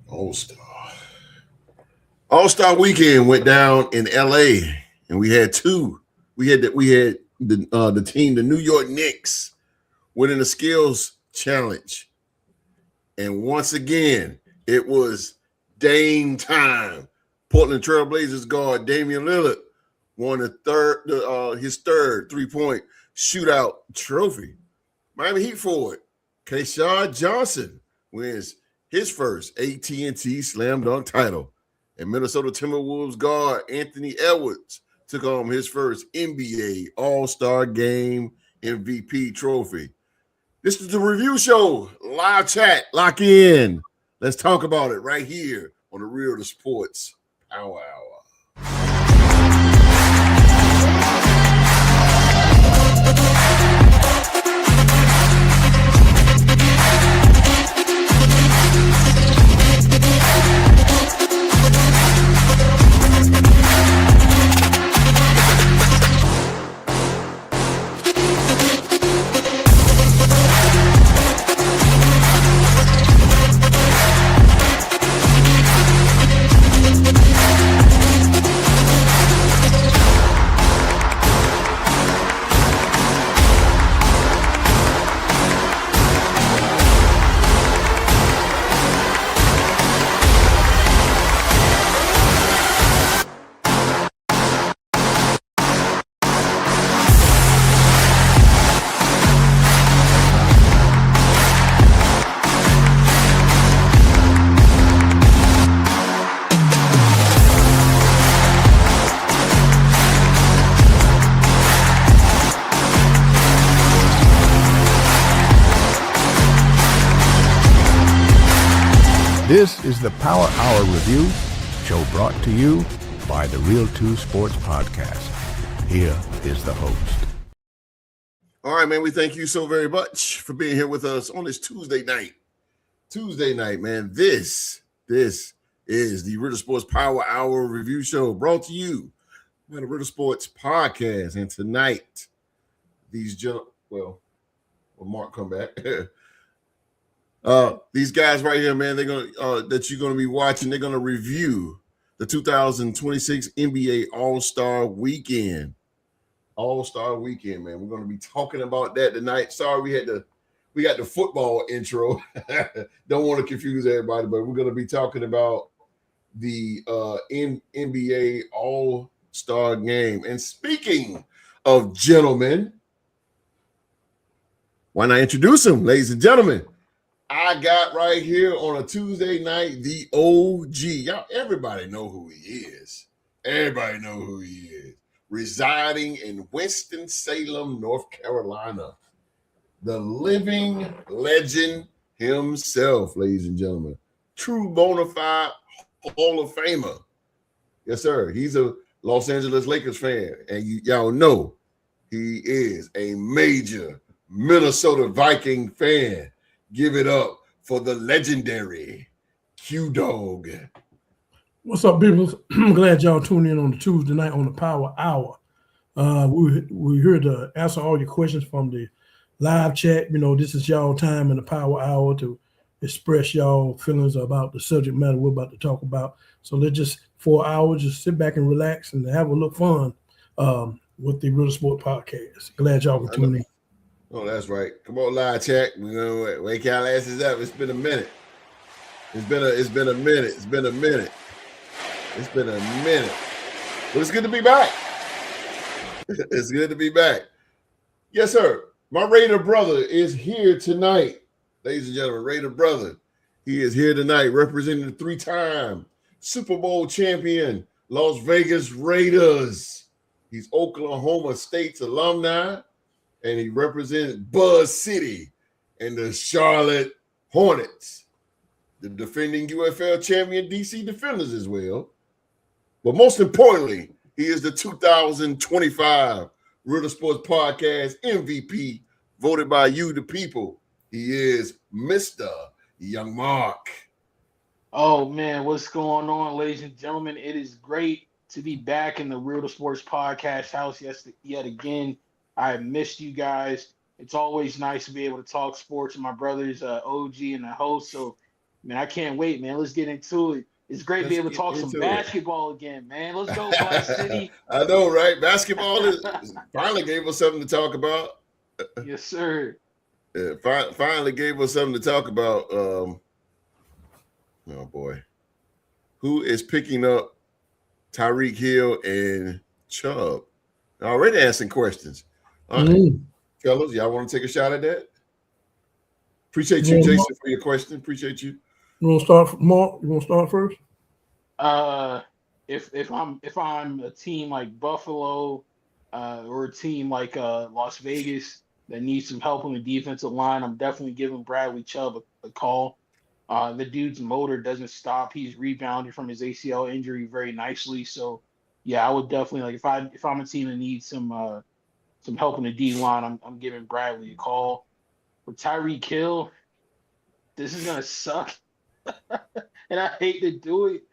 All-Star. All-Star weekend went down in LA, and we had two. We had the team, the New York Knicks, winning the skills challenge. And once again, it was Dame time. Portland Trailblazers guard Damian Lillard won his third three-point shootout trophy. Miami Heat forward Keyshawn Johnson wins his first AT&T Slam Dunk title. And Minnesota Timberwolves guard Anthony Edwards took home his first NBA All-Star Game MVP trophy. This is the review show. Live chat. Lock in. Let's talk about it right here on the Real to Sports Power Hour. This is the Power Hour Review, show brought to you by the Real 2 Sports Podcast. Here is the host. All right, man, we thank you so very much for being here with us on this Tuesday night. Tuesday night, man. This is the Real Sports Power Hour Review show brought to you by the Real Sports Podcast. And tonight, these gentlemen, will Mark come back? These guys right here, man, they're gonna that you're gonna be watching. They're gonna review the 2026 NBA All-Star Weekend. All-Star Weekend, man. We're gonna be talking about that tonight. Sorry, we got the football intro. Don't want to confuse everybody, but we're gonna be talking about the NBA All-Star Game. And speaking of gentlemen, why not introduce them, ladies and gentlemen? I got right here on a Tuesday night the OG. Y'all, everybody know who he is. Everybody know who he is. Residing in Winston-Salem, North Carolina. The living legend himself, ladies and gentlemen. True bona fide Hall of Famer. Yes, sir. He's a Los Angeles Lakers fan. And y'all know he is a major Minnesota Viking fan. Give it up for the legendary Q-Dog. What's up, people? I'm glad y'all tuned in on the Tuesday night on the Power Hour. We're here to answer all your questions from the live chat. You know, this is y'all time in the Power Hour to express y'all feelings about the subject matter we're about to talk about. So let's just, for an hour, just sit back and relax and have a little fun with the Real Sport Podcast. Glad y'all can tune in. Oh, that's right. Come on, live chat. We're gonna wake y'all asses up. It's been a minute. It's been a minute. But it's good to be back. It's good to be back. Yes, sir. My Raider brother is here tonight. Ladies and gentlemen, Raider brother. He is here tonight representing the three-time Super Bowl champion Las Vegas Raiders. He's Oklahoma State's alumni. And he represents Buzz City and the Charlotte Hornets, the defending UFL champion DC Defenders as well. But most importantly, he is the 2025 Real Sports Podcast MVP, voted by you, the people. He is Mr. Young Mark. Oh, man, what's going on, ladies and gentlemen? It is great to be back in the Real Sports Podcast house yet again. I have missed you guys. It's always nice to be able to talk sports with my brothers, OG and the host. So Man, I can't wait, man. Let's get into it. It's great to be able to talk some basketball again, man. Let's go, Black City. I know, right? Basketball finally gave us something to talk about. Yes, sir. Finally gave us something to talk about. Oh boy, who is picking up Tyreek Hill and Chubb? Already asking questions. All right, fellas, y'all want to take a shot at that? Appreciate you, Jason, for your question. Appreciate you. You want to start, Mark? You want to start first? If I'm a team like Buffalo, or a team like Las Vegas that needs some help on the defensive line, I'm definitely giving Bradley Chubb a call. The dude's motor doesn't stop. He's rebounded from his ACL injury very nicely. So yeah, I would definitely like if I'm a team that needs some help in the D line, I'm giving Bradley a call. For Tyreek Hill, this is gonna suck. And I hate to do it,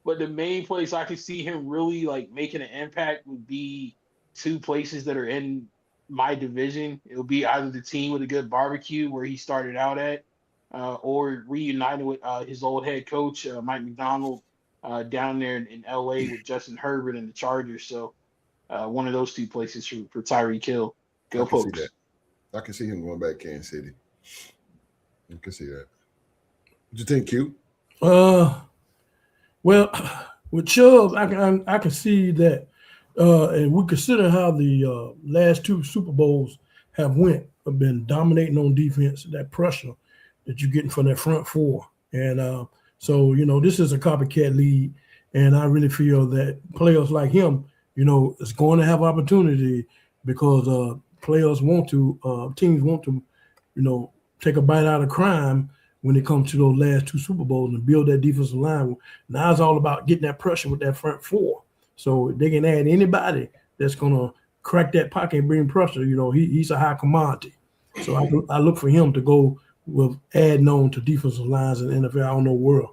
but the main place I could see him really like making an impact would be two places that are in my division. It would be either the team with a good barbecue where he started out at, or reunited with his old head coach, Mike McDonald, down there in LA with Justin Herbert and the Chargers. So one of those two places for Tyreek Hill. Go Pokes. I can see him going back to Kansas City. I can see that. What you think, Q? Well, with Chubb, I can see that, and we consider how the last two Super Bowls have been dominating on defense, that pressure that you're getting from that front four, and so this is a copycat league, and I really feel that players like him, is going to have opportunity because players want to, teams want to, take a bite out of crime when it comes to those last two Super Bowls and build that defensive line. Now it's all about getting that pressure with that front four. So they can add anybody that's going to crack that pocket and bring pressure. He's a high commodity. So I look for him to go with adding on to defensive lines in the NFL. I don't know where.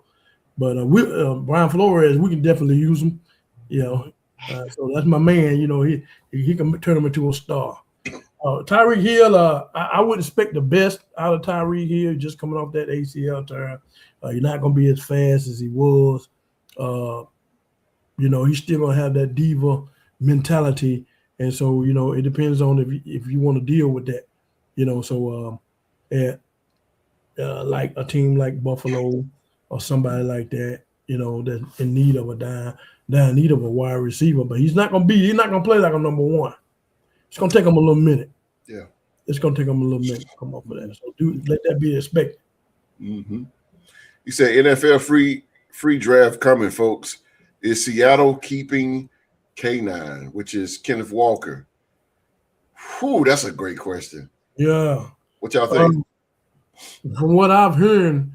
But Brian Flores, we can definitely use him. So that's my man. He can turn him into a star. Tyreek Hill, I would expect the best out of Tyreek Hill just coming off that ACL turn. He's not going to be as fast as he was. He's still going to have that diva mentality. And so, it depends on if you want to deal with that. Like a team like Buffalo or somebody like that, that's in need of in need of a wide receiver. But he's not going to play like a number one. It's going to take him a little minute. Yeah. It's going to take him a little minute to come up with that. So let that be expected. Mm-hmm. You said NFL free draft coming, folks. Is Seattle keeping K9, which is Kenneth Walker? Whew, that's a great question. Yeah. What y'all think? From what I've heard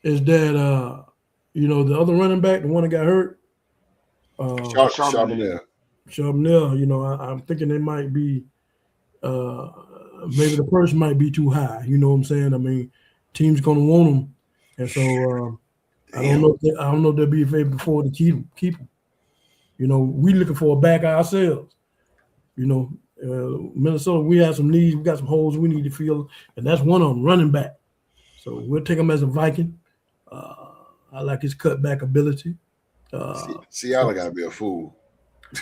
is that, the other running back, the one that got hurt, Charbonnet. I'm thinking they might be maybe the person might be too high. You know what I'm saying? I mean, team's gonna want him, and so I don't know if they'll be able to afford to keep him. We looking for a back ourselves. Minnesota, we have some needs, we got some holes we need to fill, and that's one of them, running back. So we'll take him as a Viking. I like his cutback ability. Seattle got to be a fool.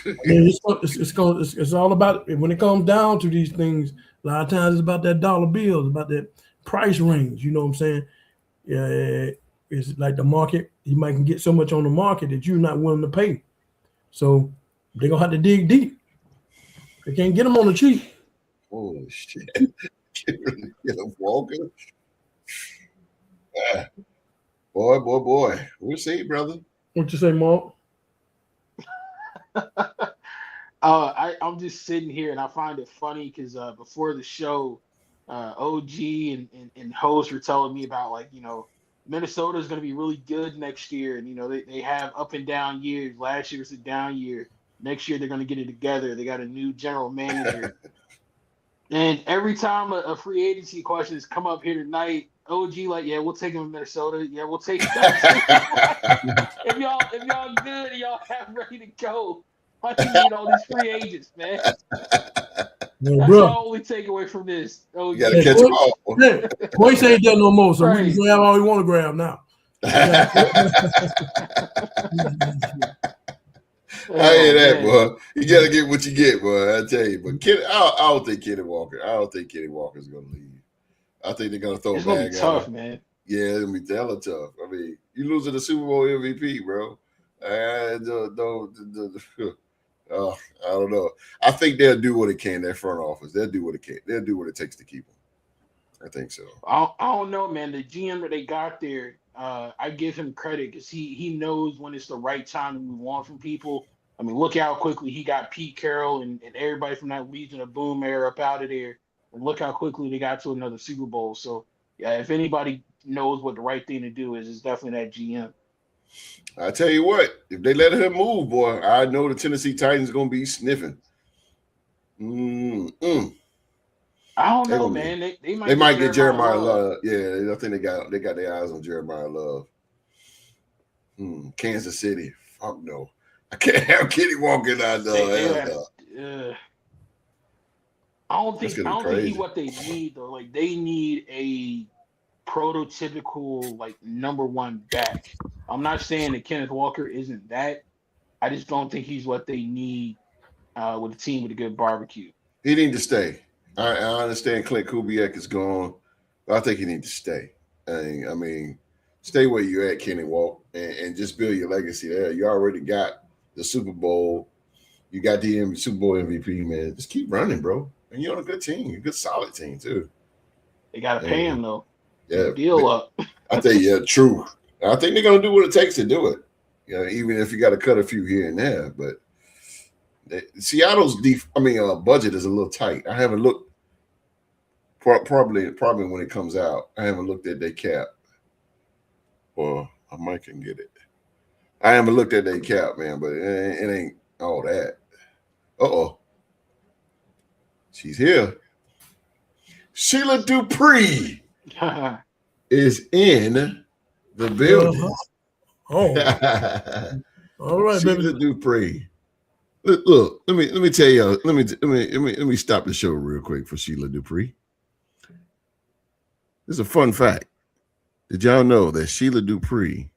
It's all about, when it comes down to these things, a lot of times it's about that dollar bill, it's about that price range. You know what I'm saying? Yeah, it's like the market. You might can get so much on the market that you're not willing to pay. So they're gonna have to dig deep. They can't get them on the cheap. Holy shit! Walker. Boy. We'll see, brother. What you say, Mark? I'm just sitting here and I find it funny because before the show, OG and host were telling me about Minnesota is going to be really good next year, and they have up and down years. Last year was a down year. Next year they're going to get it together. They got a new general manager, and every time a free agency question has come up here tonight, OG yeah, we'll take him in Minnesota. Yeah, we'll take him. if y'all good, and y'all have ready to go. Why do you need all these free agents, man? That's the only takeaway from this. You got to catch them all. Voice ain't there no more, so we can grab all we want to grab now. I hear Oh that, man, boy. You gotta get what you get, boy. I tell you. But I don't think Kenny Walker. I don't think Kenny Walker's gonna leave. I think they're gonna throw a it's gonna be bag at him. tough, man. Yeah, it's gonna be hella tough. I mean, you losing the Super Bowl MVP, bro. Uh, I don't know. I think they'll do what it can. Their front office, they'll do what it can. They'll do what it takes to keep him. I think so. I don't know, man. The GM that they got there, I give him credit because he knows when it's the right time to move on from people. I mean, look how quickly he got Pete Carroll and everybody from that Legion of Boom era up out of there, and look how quickly they got to another Super Bowl. So yeah, if anybody knows what the right thing to do is, it's definitely that GM. I tell you what, if they let him move, boy, I know the Tennessee Titans gonna be sniffing. Mm-mm. I don't They're know, gonna be. man. They They might get might get Jeremiah Jeremiah Love. Love. Yeah, I think they got their eyes on Jeremiah Love. Kansas City. Fuck no. I can't have Kenny walking out They there. would have. No. That's I gonna be don't think he crazy. what they need though. Like they need a prototypical like number one back. I'm not saying that Kenneth Walker isn't that. I just don't think he's what they need with a team with a good barbecue. He need to stay. I understand Clint Kubiak is gone, but I think he need to stay. I mean, stay where you're at, Kenny Walk, and just build your legacy there. You already got the Super Bowl. You got the Super Bowl MVP, man. Just keep running, bro. And you're on a good team, a good solid team too. They got to pay And him though. yeah, Deal up. I think true. I think they're gonna do what it takes to do it. Even if you got to cut a few here and there, but Seattle's budget is a little tight. I haven't looked. Probably when it comes out, I haven't looked at their cap. Well, I might can get it. I haven't looked at their cap, man, but it ain't all that. Uh-oh. She's here. Sheila Dupree is in the building. Oh, all right, Sheila baby. Dupree. Look, let me tell you. Let me stop the show real quick for Sheila Dupree. This is a fun fact. Did y'all know that Sheila Dupree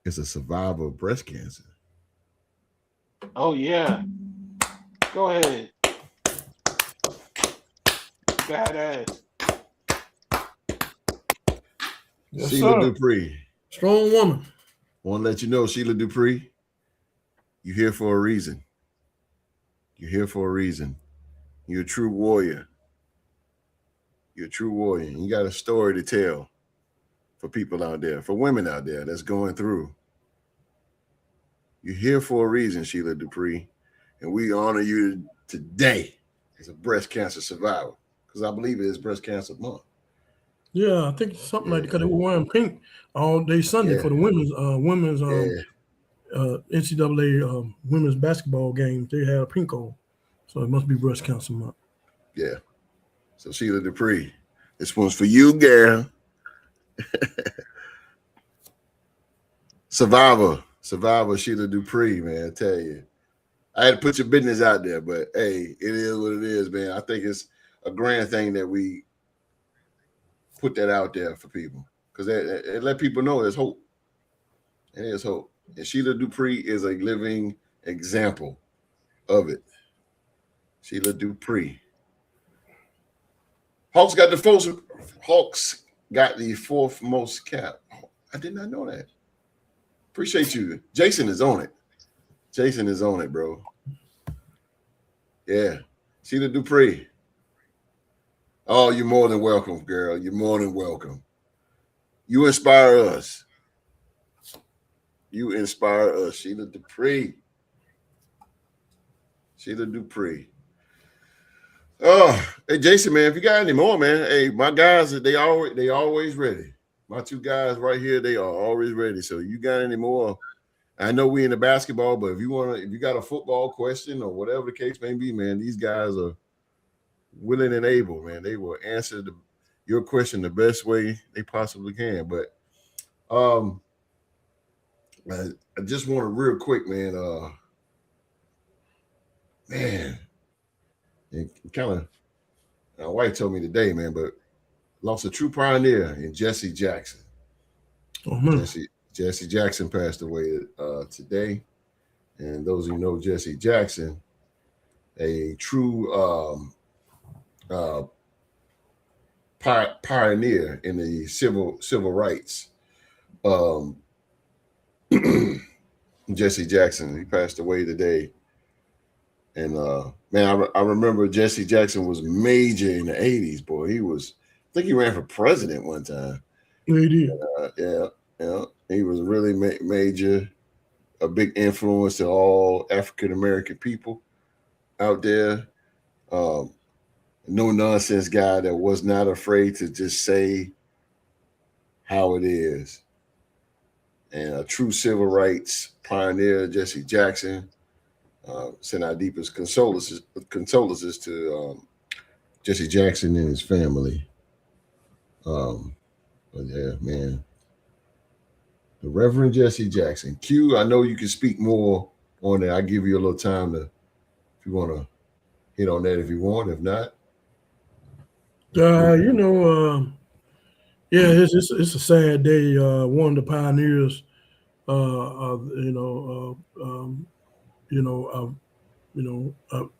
is a survivor of breast cancer? Oh yeah. Go ahead. Badass. Yes, Sheila sir. Dupree. Strong woman. Want to let you know, Sheila Dupree, you're here for a reason. You're here for a reason. You're a true warrior. You're a true warrior. And you got a story to tell for people out there, for women out there that's going through. You're here for a reason, Sheila Dupree. And we honor you today as a breast cancer survivor, because I believe it is Breast Cancer Month. Yeah, I think something like that because they were wearing pink all day Sunday for the women's NCAA women's basketball games. They had a pink on, so it must be breast cancer month. Yeah. So Sheila Dupree, this one's for you, girl. Survivor Sheila Dupree, man. I tell you, I had to put your business out there, but hey, it is what it is, man. I think it's a grand thing that we put that out there for people, because it let people know there's hope. There's hope, and Sheila Dupree is a living example of it. Sheila Dupree. Hawks got the fourth most cap. I did not know that. Appreciate you. Jason is on it. Jason is on it, bro. Yeah. Sheila Dupree. Oh, you're more than welcome, girl. You're more than welcome. You inspire us. You inspire us, Sheila Dupree. Sheila Dupree. Oh, hey Jason, man, if you got any more, man, hey, my guys, they always ready. My two guys right here, they are always ready. So you got any more? I know we in the basketball, but if you got a football question or whatever the case may be, man, these guys are willing and able, man. They will answer your question the best way they possibly can. But I just want to real quick, man. It kind of my wife told me today, man, but lost a true pioneer in Jesse Jackson. Oh man. Jesse Jackson passed away today. And those who know Jesse Jackson, a true uh, pioneer in the civil rights. Um, Jesse Jackson, he passed away today. And man, I remember Jesse Jackson was major in the 80s, boy. I think he ran for president one time. Yeah, he did. Yeah. He was really major, a big influence to all African American people out there. No nonsense guy that was not afraid to just say how it is. And a true civil rights pioneer, Jesse Jackson. Send our deepest condolences to Jesse Jackson and his family. But yeah, man. The Reverend Jesse Jackson. Q, I know you can speak more on it. I'll give you a little time to, if you want to hit on that if you want. If not. You know, yeah, it's a sad day. One of the pioneers,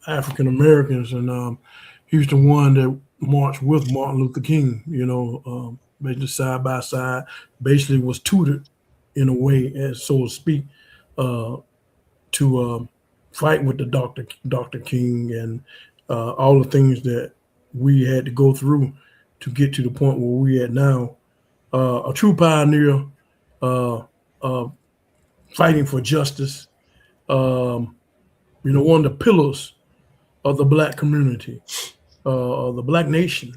African Americans, and he was the one that marched with Martin Luther King. Basically side by side, basically was tutored in a way, as so to speak, to fight with the Dr. King and all the things that we had to go through to get to the point where we at now. A true pioneer, uh, uh, fighting for justice. One of the pillars of the black community, of the black nation.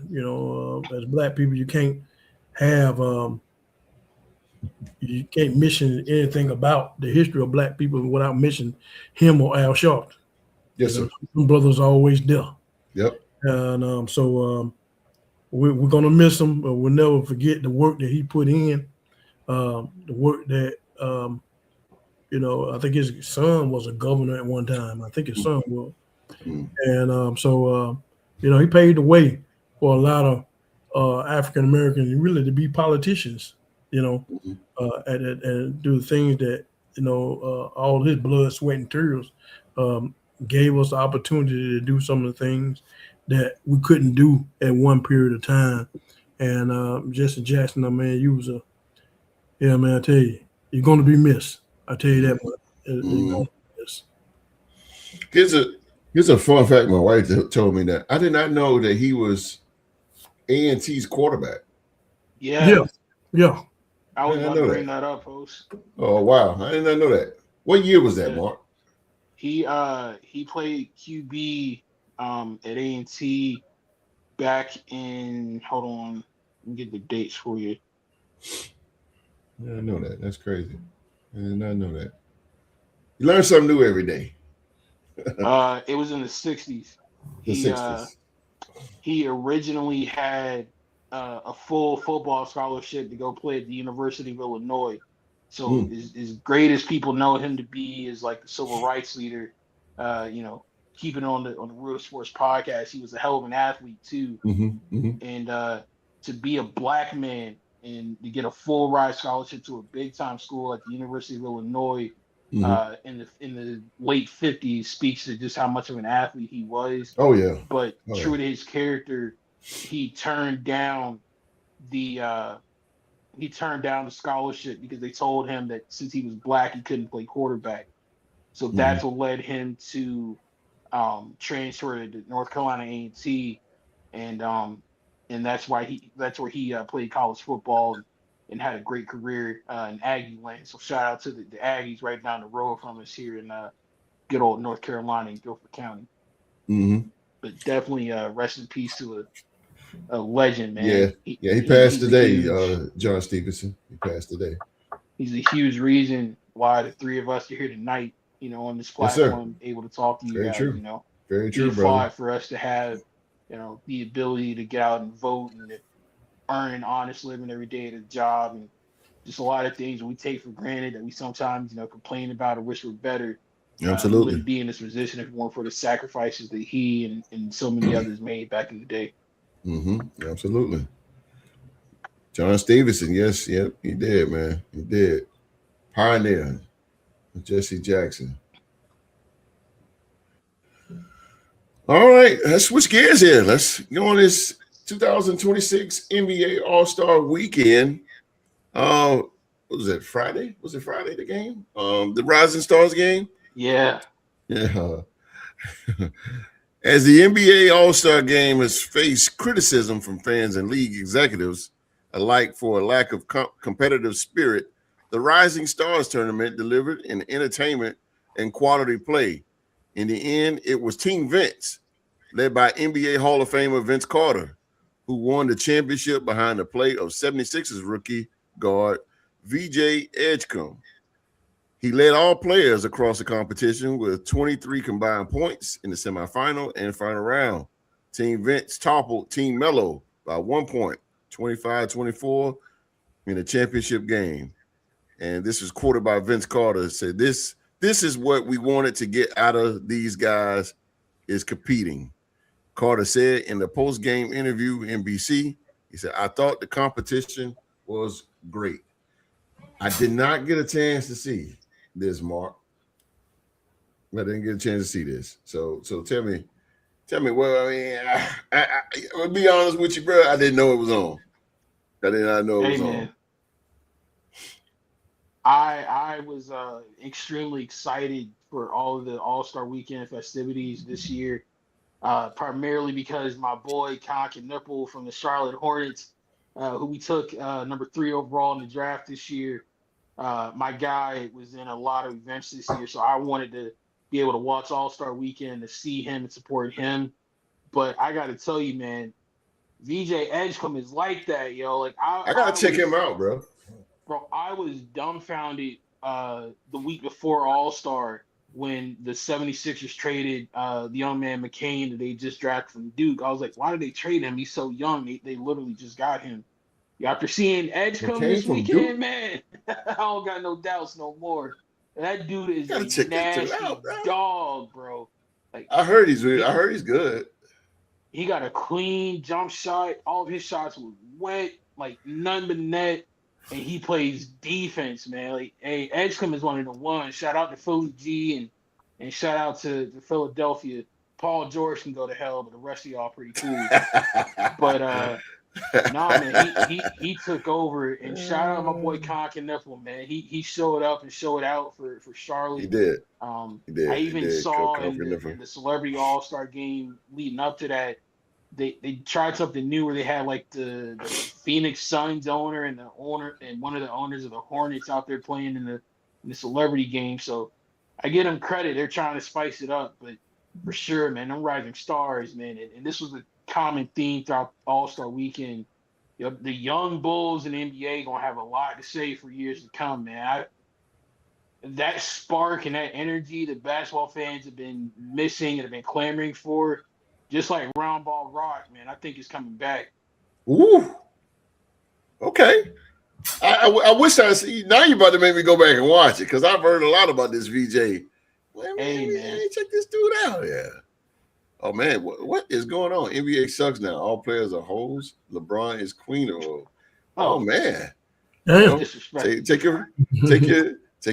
As black people, have you can't mention anything about the history of black people without mentioning him or Al Sharpton. Yes, sir. Some brothers are always there. Yep. And so we're gonna miss him, but we'll never forget the work that he put in. The work that I think his son was a governor at one time. I think his son was. And so he paved the way for a lot of African Americans really to be politicians, and do the things that, all his blood, sweat, and tears gave us the opportunity to do some of the things that we couldn't do at one period of time. And Jesse Jackson, man, man, I tell you, you're going to be missed. I tell you that much. You're going to be missed. Here's a fun fact. My wife told me that I did not know that he was A&T's quarterback. Yeah. I was about to bring that up, host. Oh wow, I did not know that. What year was that, Mark? He played QB at A&T back in. Hold on, let me get the dates for you. I didn't know that. That's crazy. I did not know that. You learn something new every day. It was in the 60s. He originally had a full football scholarship to go play at the University of Illinois. So as great as people know him to be as like the civil rights leader, keeping on the Real Sports podcast, he was a hell of an athlete too. And to be a black man and to get a full ride scholarship to a big time school at the University of Illinois in the late 50s speaks to just how much of an athlete he was. Oh yeah. But true to his character, he turned down the scholarship because they told him that since he was black, he couldn't play quarterback. So that's what led him to transfer to North Carolina A&T, and that's where he played college football and had a great career in Aggie land. So shout out to the Aggies right down the road from us here in good old North Carolina in Guilford County. But definitely rest in peace to a legend, man. He passed today, John Stevenson. He passed today. He's a huge reason why the three of us are here tonight, on this platform, able to talk to you guys. True. Very true, he brother. fought for us to have, the ability to get out and vote and to earn an honest living every day at a job, and just a lot of things we take for granted that we sometimes, complain about or wish were better. Absolutely. We wouldn't be in this position if it weren't for the sacrifices that he and so many others made back in the day. Absolutely. John Stevenson, yes, yep, he did, man. He did. Pioneer, Jesse Jackson. All right, let's switch gears here. Let's go on this 2026 NBA All-Star Weekend. What was it, Friday? Was it Friday, the game? The Rising Stars game? Yeah. Yeah. As the NBA All-Star Game has faced criticism from fans and league executives alike for a lack of competitive spirit, the Rising Stars tournament delivered in entertainment and quality play. In the end, it was Team Vince, led by NBA Hall of Famer Vince Carter, who won the championship behind the play of 76ers rookie guard VJ Edgecombe. He led all players across the competition with 23 combined points in the semifinal and final round. Team Vince toppled Team Mello by 1 point, 25-24 in the championship game. And this was quoted by Vince Carter, said, this is what we wanted to get out of these guys is competing. Carter said in the post-game interview in BC, he said, I thought the competition was great. I did not get a chance to see this, Mark. I didn't get a chance to see this. So tell me. Well, I mean, I'll be honest with you, bro. I didn't know it was on. I did not know it was on. I was extremely excited for all of the All-Star Weekend festivities this year, primarily because my boy Conk Nipple from the Charlotte Hornets, who we took number 3 overall in the draft this year. My guy was in a lot of events this year, so I wanted to be able to watch All-Star Weekend to see him and support him. But I got to tell you, man, VJ Edgecombe is like that, yo. Like I gotta check him out, bro. Bro, I was dumbfounded the week before All-Star when the 76ers traded the young man McCain that they just drafted from Duke. I was like, why did they trade him? He's so young. They literally just got him. After seeing Edgecombe this weekend, man, I don't got no doubts no more. That dude is a nasty dog, bro. Like I heard he's good. He got a clean jump shot. All of his shots were wet, like none but net. And he plays defense, man. Like, hey, Edgecombe is one of the ones. Shout out to Philly G and shout out to Philadelphia. Paul George can go to hell, but the rest of y'all pretty cool. But nah, man, he took over. And shout out my boy Conk and Nipple, man. He showed up and showed out for Charlotte. He did. I even saw in the Celebrity All-Star game leading up to that, they tried something new where they had like the Phoenix Suns owner and one of the owners of the Hornets out there playing in the celebrity game. So I give them credit. They're trying to spice it up, but for sure, man, them Rising Stars, man. And this was a common theme throughout All-Star Weekend. You know, the young Bulls in the NBA gonna have a lot to say for years to come, man. That spark and that energy that basketball fans have been missing and have been clamoring for, just like Round Ball Rock, man, I think it's coming back. Ooh. Okay. I wish I see. Now you're about to make me go back and watch it because I've heard a lot about this VJ. Man, check this dude out. Yeah. Oh man, what is going on? NBA sucks now. All players are hoes. LeBron is queen of hoes. Oh man. Damn. Take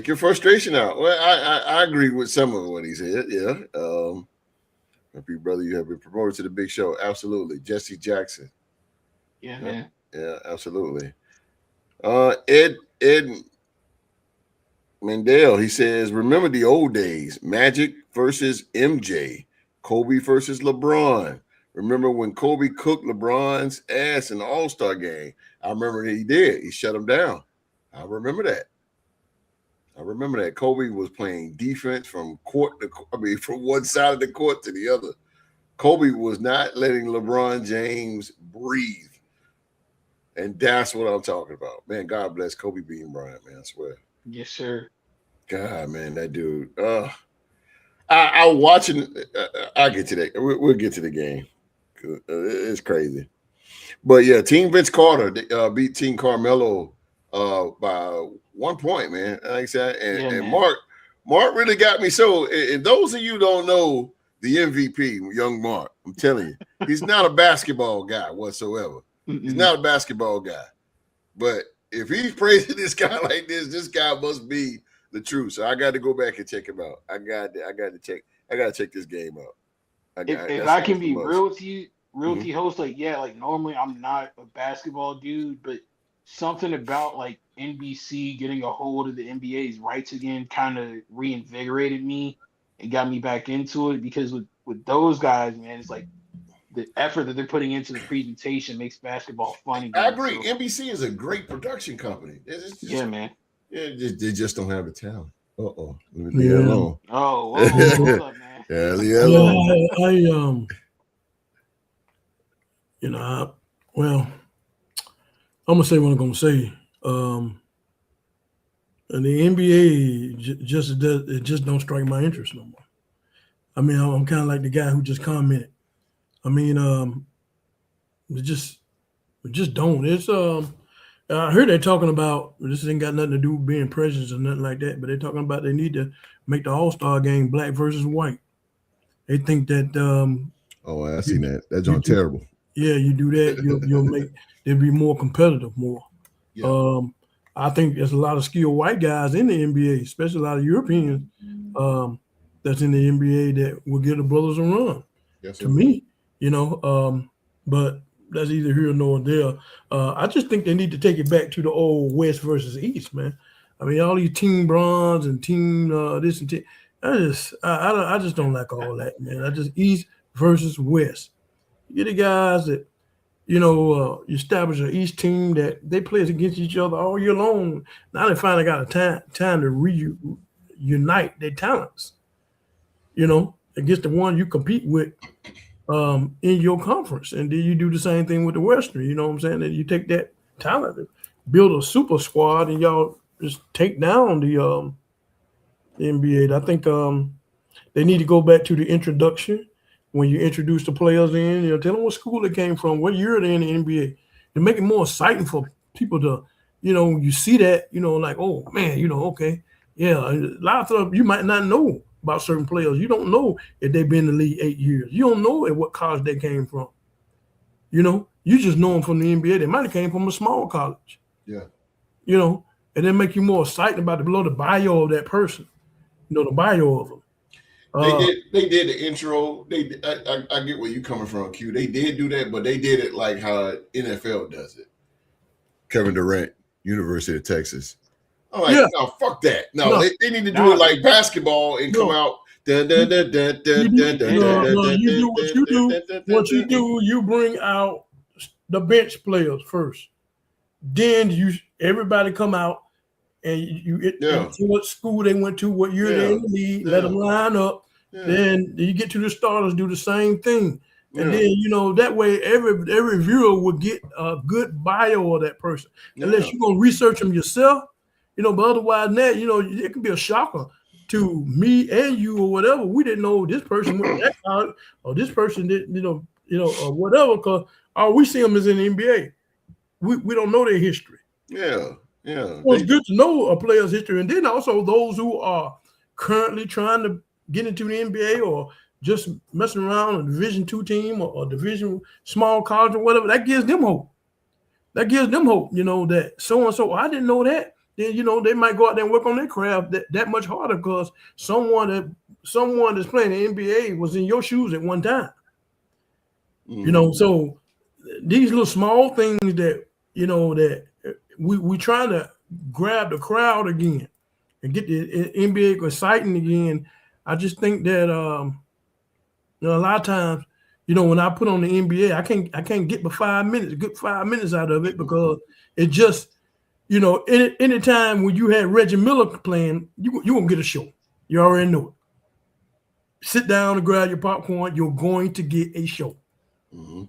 your frustration out. Well, I agree with some of what he said. Yeah. Happy brother, you have been promoted to the big show. Absolutely. Jesse Jackson. Yeah, man. Yeah, absolutely. Ed Mendel, he says, remember the old days, Magic versus MJ, Kobe versus LeBron. Remember when Kobe cooked LeBron's ass in the All-Star game? I remember he did. He shut him down. I remember that. Kobe was playing defense from from one side of the court to the other. Kobe was not letting LeBron James breathe. And that's what I'm talking about. Man, God bless Kobe Bean Bryant, man, I swear. Yes, sir. God, man, that dude. I'm watching. I'll get to that. We'll get to the game. It's crazy. But yeah, Team Vince Carter beat Team Carmelo by 1 point, man. Like I said, and Mark really got me. So, and those of you who don't know the MVP, young Mark, I'm telling you, he's not a basketball guy whatsoever. He's not a basketball guy. But if he's praising this guy like this guy must be the truth. So I got to go back and check him out. I got to check this game out. If That's I can the be must. real with you, host, like yeah, like normally I'm not a basketball dude, but something about like NBC getting a hold of the NBA's rights again kind of reinvigorated me and got me back into it because with those guys, man, it's like the effort that they're putting into the presentation makes basketball fun I again. agree. So NBC is a great production company. yeah, man. They just don't have the talent. Let me leave that Yeah. alone. Oh, whoa, hold up, man. Yeah, leave that Yeah, alone. well, I'm gonna say what I'm gonna say. And the NBA just don't strike my interest no more. I mean, I'm kind of like the guy who just commented. I mean, it just don't. It's I heard they're talking about this ain't got nothing to do with being prejudice or nothing like that, but they're talking about they need to make the All-Star game black versus white. They think that Oh, I seen that. That's you on do, terrible. yeah, you do that, you'll make they'll be more competitive more. Yeah. I think there's a lot of skilled white guys in the NBA, especially a lot of Europeans that's in the NBA that will give the brothers a run. Yes, To sir. me, but that's either here nor there. I just think they need to take it back to the old West versus East, man. I mean, all these team bronze and team this and team. I just don't like all that, man. I just East versus West. You're the guys that you establish an East team that they play against each other all year long. Now they finally got a time to reunite their talents. Against the one you compete with in your conference, and then you do the same thing with the Western. You know what I'm saying? That you take that talent, and build a super squad, and y'all just take down the NBA. I think they need to go back to the introduction when you introduce the players in. Tell them what school they came from, what year they're in the NBA, to make it more exciting for people to, you see that, like, oh man, okay, yeah. A lot of stuff you might not know about certain players. You don't know if they've been in the league 8 years. You don't know at what college they came from. You just know them from the NBA. They might have came from a small college. Yeah. And then make you more excited about the bio of that person. The bio of them. They did the intro. I get where you coming from, Q. They did do that, but they did it like how NFL does it. Kevin Durant, University of Texas. I'm like, no, fuck that. No, they need to do it like basketball and come out. You do what you do. You bring out the bench players first. Then everybody come out and you what school they went to, what year they in the league, let them line up. Yeah. Then you get to the starters, do the same thing. And then, that way every viewer will get a good bio of that person. Unless you're going to research them yourself, but otherwise than that, it can be a shocker to me and you or whatever. We didn't know this person went that college or this person didn't, or whatever, because all we see them is in the NBA. We don't know their history. Yeah. Well, it's good to know a player's history. And then also those who are currently trying to get into the NBA or just messing around a Division II team or Division small college or whatever, that gives them hope. That so-and-so, I didn't know that. Then, they might go out there and work on their craft that much harder because someone that's playing the NBA was in your shoes at one time. So these little small things that, that we trying to grab the crowd again and get the NBA exciting again. I just think that a lot of times, when I put on the NBA, I can't get but 5 minutes, good 5 minutes out of it because it just, any time when you had Reggie Miller playing, you gonna get a show. You already know it. Sit down and grab your popcorn. You're going to get a show. Mm-hmm.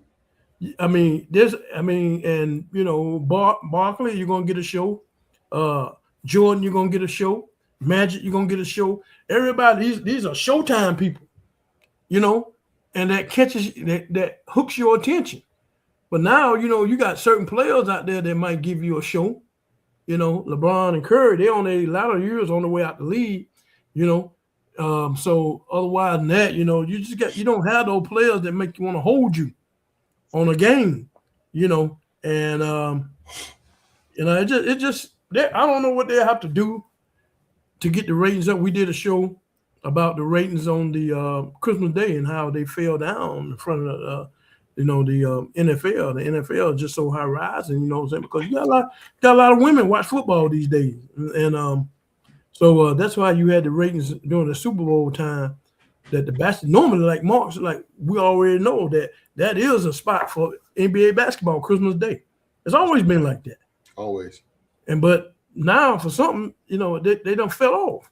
Barkley, you're gonna get a show. Jordan, you're gonna get a show. Magic, you're gonna get a show. Everybody, these are Showtime people, and that catches that hooks your attention. But now, you got certain players out there that might give you a show. LeBron and Curry, they're on their latter years on the way out the league. So otherwise than that, you don't have those players that make you want to hold you on a game, and it just I don't know what they have to do to get the ratings up. We did a show about the ratings on the Christmas Day and how they fell down in front of the NFL. The NFL is just so high rising, you know what I'm saying? Because you got a lot of women watch football these days, and so that's why you had the ratings during the Super Bowl time. That the basketball normally, like Mark's, like we already know that is a spot for NBA basketball Christmas Day. It's always been like that. Always. But now for something, they done fell off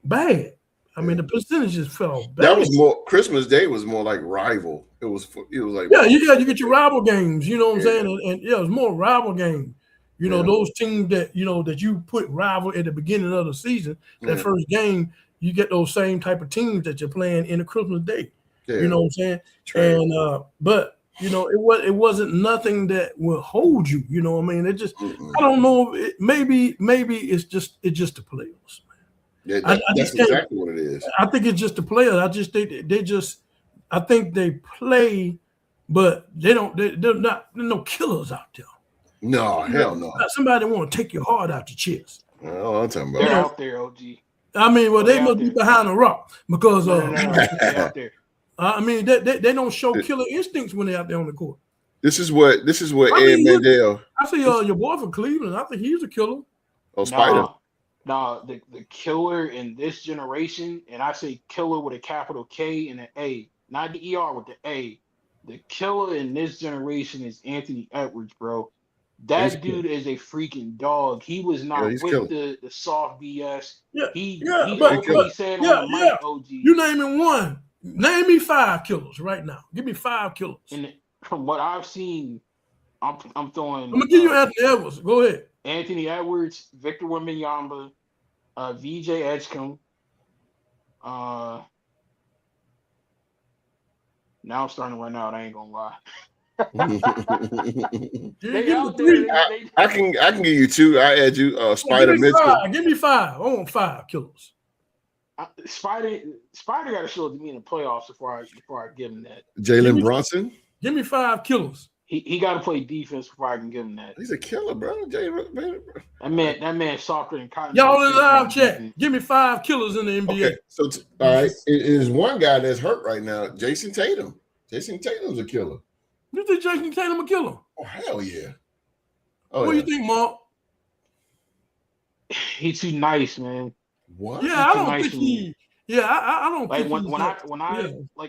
bad. I mean, the percentages fell off bad. That was more Christmas Day was more like rival. It was like you get your rival games. You know what I'm saying? And it was more rival games. Those teams that that you put rival at the beginning of the season. That first game. You get those same type of teams that you're playing in the Christmas Day. Yeah. You know what I'm saying? True. And but it wasn't nothing that will hold you. You know what I mean? It just I don't know. Maybe it's just the players. Yeah, that's exactly what it is. I think it's just the players. I just I think they play, but they're no killers out there. No, hell no. Somebody want to take your heart out your chest. Oh, I'm talking about. They're out there, OG. I mean, well, they must be behind a rock because they're out there. I mean, they don't show killer instincts when they're out there on the court. This is what Ed Mandel. I see your boy from Cleveland. I think he's a killer. Oh, Spider. Nah, the killer in this generation, and I say killer with a capital K and an A, not the ER with the A. The killer in this generation is Anthony Edwards, bro. That dude is a freaking dog. He was not with the soft BS. He said on the mic, OG. You naming one. Name me 5 killers right now. Give me 5 killers. And from what I've seen, I'm throwing. I'm gonna give you Anthony Edwards. Go ahead. Anthony Edwards, Victor Wembanyama, VJ Edgecombe. Now I'm starting to run out. I ain't gonna lie. They out there. I can give you 2. I add you Spider Mitchell. Give me 5. I want 5 killers. Spider got to show it to me in the playoffs before I give him that. Jalen Brunson. Give me 5 killers. He got to play defense before I can give him that. He's a killer, bro. That man softer than cotton. Y'all in the live chat. Give me 5 killers in the NBA. Okay. So all right, there's one guy that's hurt right now. Jason Tatum. Jason Tatum's a killer. You think Jason Tatum a killer? Oh, hell yeah. What do you think, Mark? He's too nice, man. What? Yeah, I don't think he. Yeah, I don't like think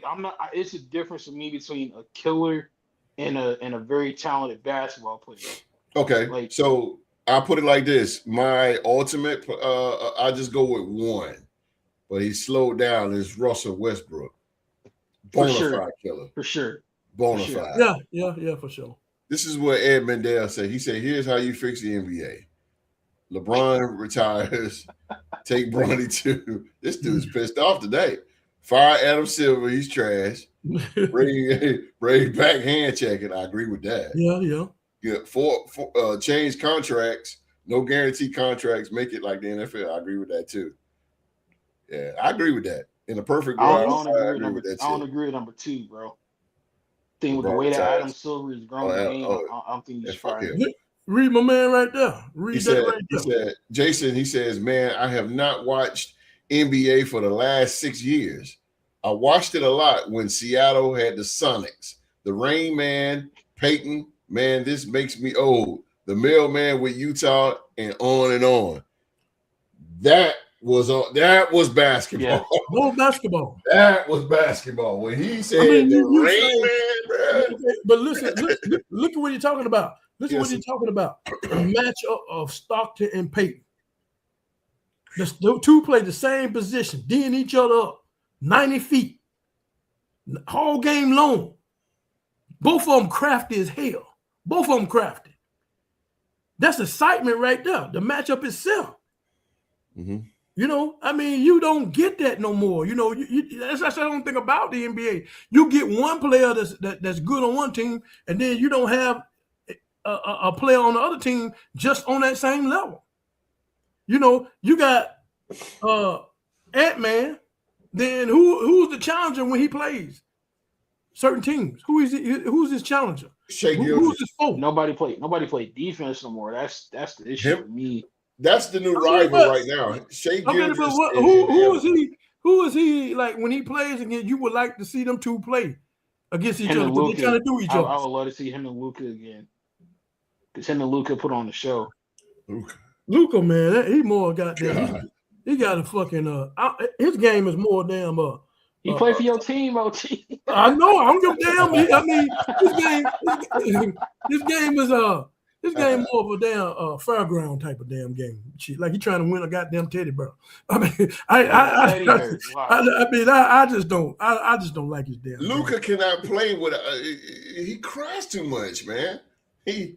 I'm not. It's a difference for me between a killer and a very talented basketball player. Okay, so I'll put it like this: my ultimate, I just go with one, but he slowed down. Is Russell Westbrook, bonafide killer for sure. Bonafide. Yeah, for sure. This is what Ed Mandel said. He said, "Here's how you fix the NBA: LeBron retires, take Bronny too. This dude's pissed off today. Fire Adam Silver, he's trash. Bring back hand checking. I agree with that. Yeah. Change contracts, no guarantee contracts. Make it like the NFL. I agree with that too. Yeah, I agree with that. In a perfect world, I don't agree with number 2, bro. Thing with the way that Adam Silver is growing the game, I'm thinking he's fired. Read my man right there. He said, Jason, he says, man, I have not watched NBA for the last 6 years. I watched it a lot when Seattle had the Sonics, the Rain Man, Peyton. Man, this makes me old. The Mailman with Utah, and on and on. That was basketball. Yeah. No basketball. That was basketball. When he said the Rain Man, bro. But listen, look at what you're talking about. Listen what he's talking about. A matchup of Stockton and Peyton. The 2 play the same position, D'ing each other up 90 feet. Whole game long. Both of them crafty as hell. Both of them crafty. That's excitement right there. The matchup itself. Mm-hmm. I mean, you don't get that no more. That's the only thing about the NBA. You get one player that's good on one team, and then you don't have a player on the other team just on that same level. You got Ant-Man. Then who's the challenger when he plays certain teams? Who's his challenger? Shea Who's Gildress. his foe? Nobody played defense no more. That's the issue Him? for me. That's the new I mean, rival right now. Shea Okay, Gildress. but and who is Evans. he? Who is he? Like when he plays again, you would like to see them two play against each Him other and because they kind Luka. of do each I other. would love to see him and Luka again. Because him and Luka put on the show. Luka, man, he more goddamn. God. He got a fucking. His game is more damn. He played for your team, OT. I know. I don't give a damn. I mean, his game is This game more of a damn fairground type of damn game. Shit, like he trying to win a goddamn teddy bear. I mean, I just don't like his damn. Luka cannot play with. He cries too much, man. He's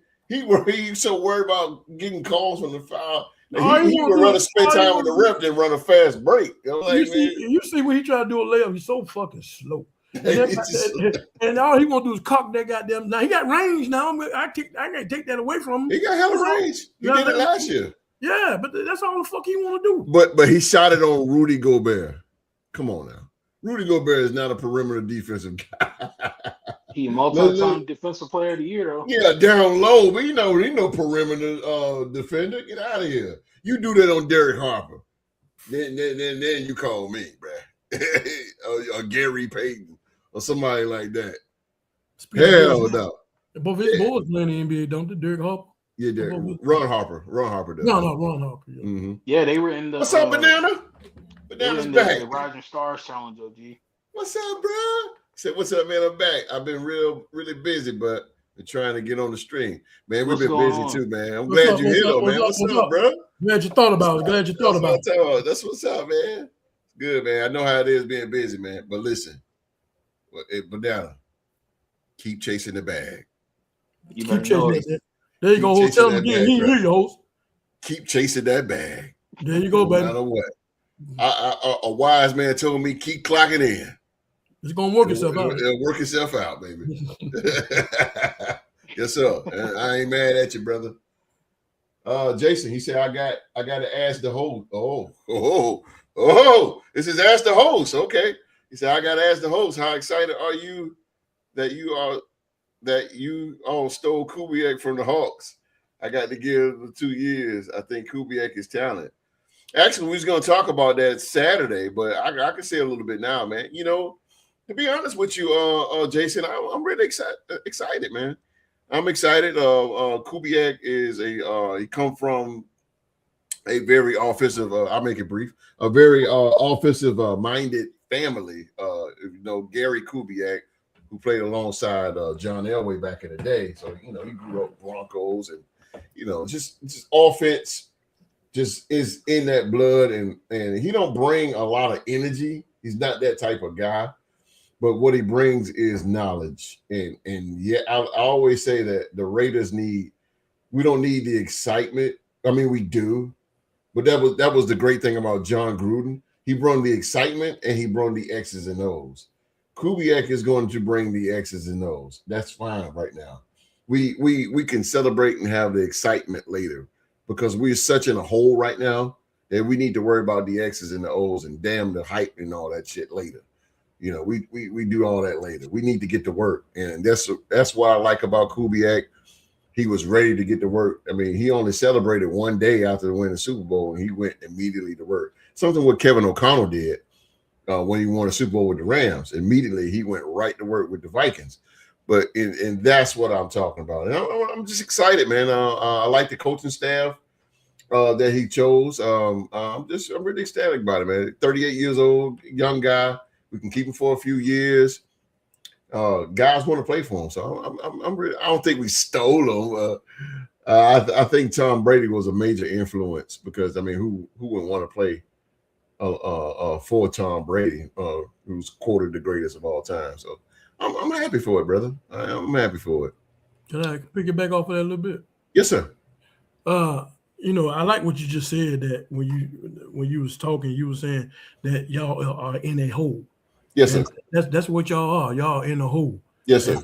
so worried about getting calls from the foul. He would rather spend time with the ref than run a fast break. You see when he try to do a layup, he's so fucking slow. And all he want to do is cock that goddamn. Now he got range. Now I can't take that away from him. He got hella range. He did it last year. Yeah, but that's all the fuck he want to do. But he shot it on Rudy Gobert. Come on now, Rudy Gobert is not a perimeter defensive guy. He multi-time defensive player of the year though. Yeah, down low, but he no perimeter defender. Get out of here. You do that on Derek Harper, then you call me, bruh. Or Gary Payton. Or somebody like that. Hell no. Both his boys playing in the NBA, don't they? Derek Harper? Yeah, Ron Harper. Ron Harper does. No, Ron Harper. Yeah. Mm-hmm. Yeah, they were in the. What's up, Banana? Banana's back. The Rising Stars Challenge, OG. What's up, bro? Said, what's up, man? I'm back. I've been really busy, but been trying to get on the stream. Man, we've been busy too, man. I'm glad you're here, though, man. What's up, bro? Glad you thought about it. Glad you thought about it. That's what's up, man. Good, man. I know how it is being busy, man. But listen. Banana, keep chasing the bag. You keep chasing that. There you go, host. Tell him again. He hear you, host. Keep chasing that bag. There you go, baby. No matter what. A wise man told me keep clocking in. It's gonna work itself out. It'll work itself out, baby. Yes, sir. I ain't mad at you, brother. Jason, he said I got to ask the host. Oh! This is ask the host. Okay. He said, I got to ask the host, how excited are you that you all stole Kubiak from the Hawks? I got to give the 2 years. I think Kubiak is talent. Actually, we was going to talk about that Saturday, but I can say a little bit now, man. You know, to be honest with you, Jason, I'm really excited, man. I'm excited. Kubiak is he come from a very offensive, I'll make it brief, a very offensive minded family. Gary Kubiak, who played alongside John Elway back in the day. So, he grew up Broncos and, just offense just is in that blood. And he don't bring a lot of energy. He's not that type of guy. But what he brings is knowledge. And yeah, I always say that the Raiders we don't need the excitement. I mean, we do. But that was the great thing about John Gruden. He brought the excitement and he brought the X's and O's. Kubiak is going to bring the X's and O's. That's fine right now. We can celebrate and have the excitement later because we're such in a hole right now that we need to worry about the X's and the O's and damn the hype and all that shit later. We do all that later. We need to get to work. And that's what I like about Kubiak. He was ready to get to work. I mean, he only celebrated one day after winning the Super Bowl, and he went immediately to work. Something what Kevin O'Connell did when he won a Super Bowl with the Rams. Immediately, he went right to work with the Vikings. But and that's what I'm talking about. And I'm just excited, man. I like the coaching staff that he chose. I'm really ecstatic about it, man. 38 years old, young guy. We can keep him for a few years. Guys want to play for him, so I'm really. I don't think we stole him. I think Tom Brady was a major influence because I mean, who wouldn't want to play for Tom Brady, who's quoted the greatest of all time? So I'm happy for it, brother. I'm happy for it. Can I pick it back off of that a little bit? Yes, sir. I like what you just said that when you was talking, you were saying that y'all are in a hole. Yes, sir. That's what y'all are. Y'all in a hole. Yes, sir.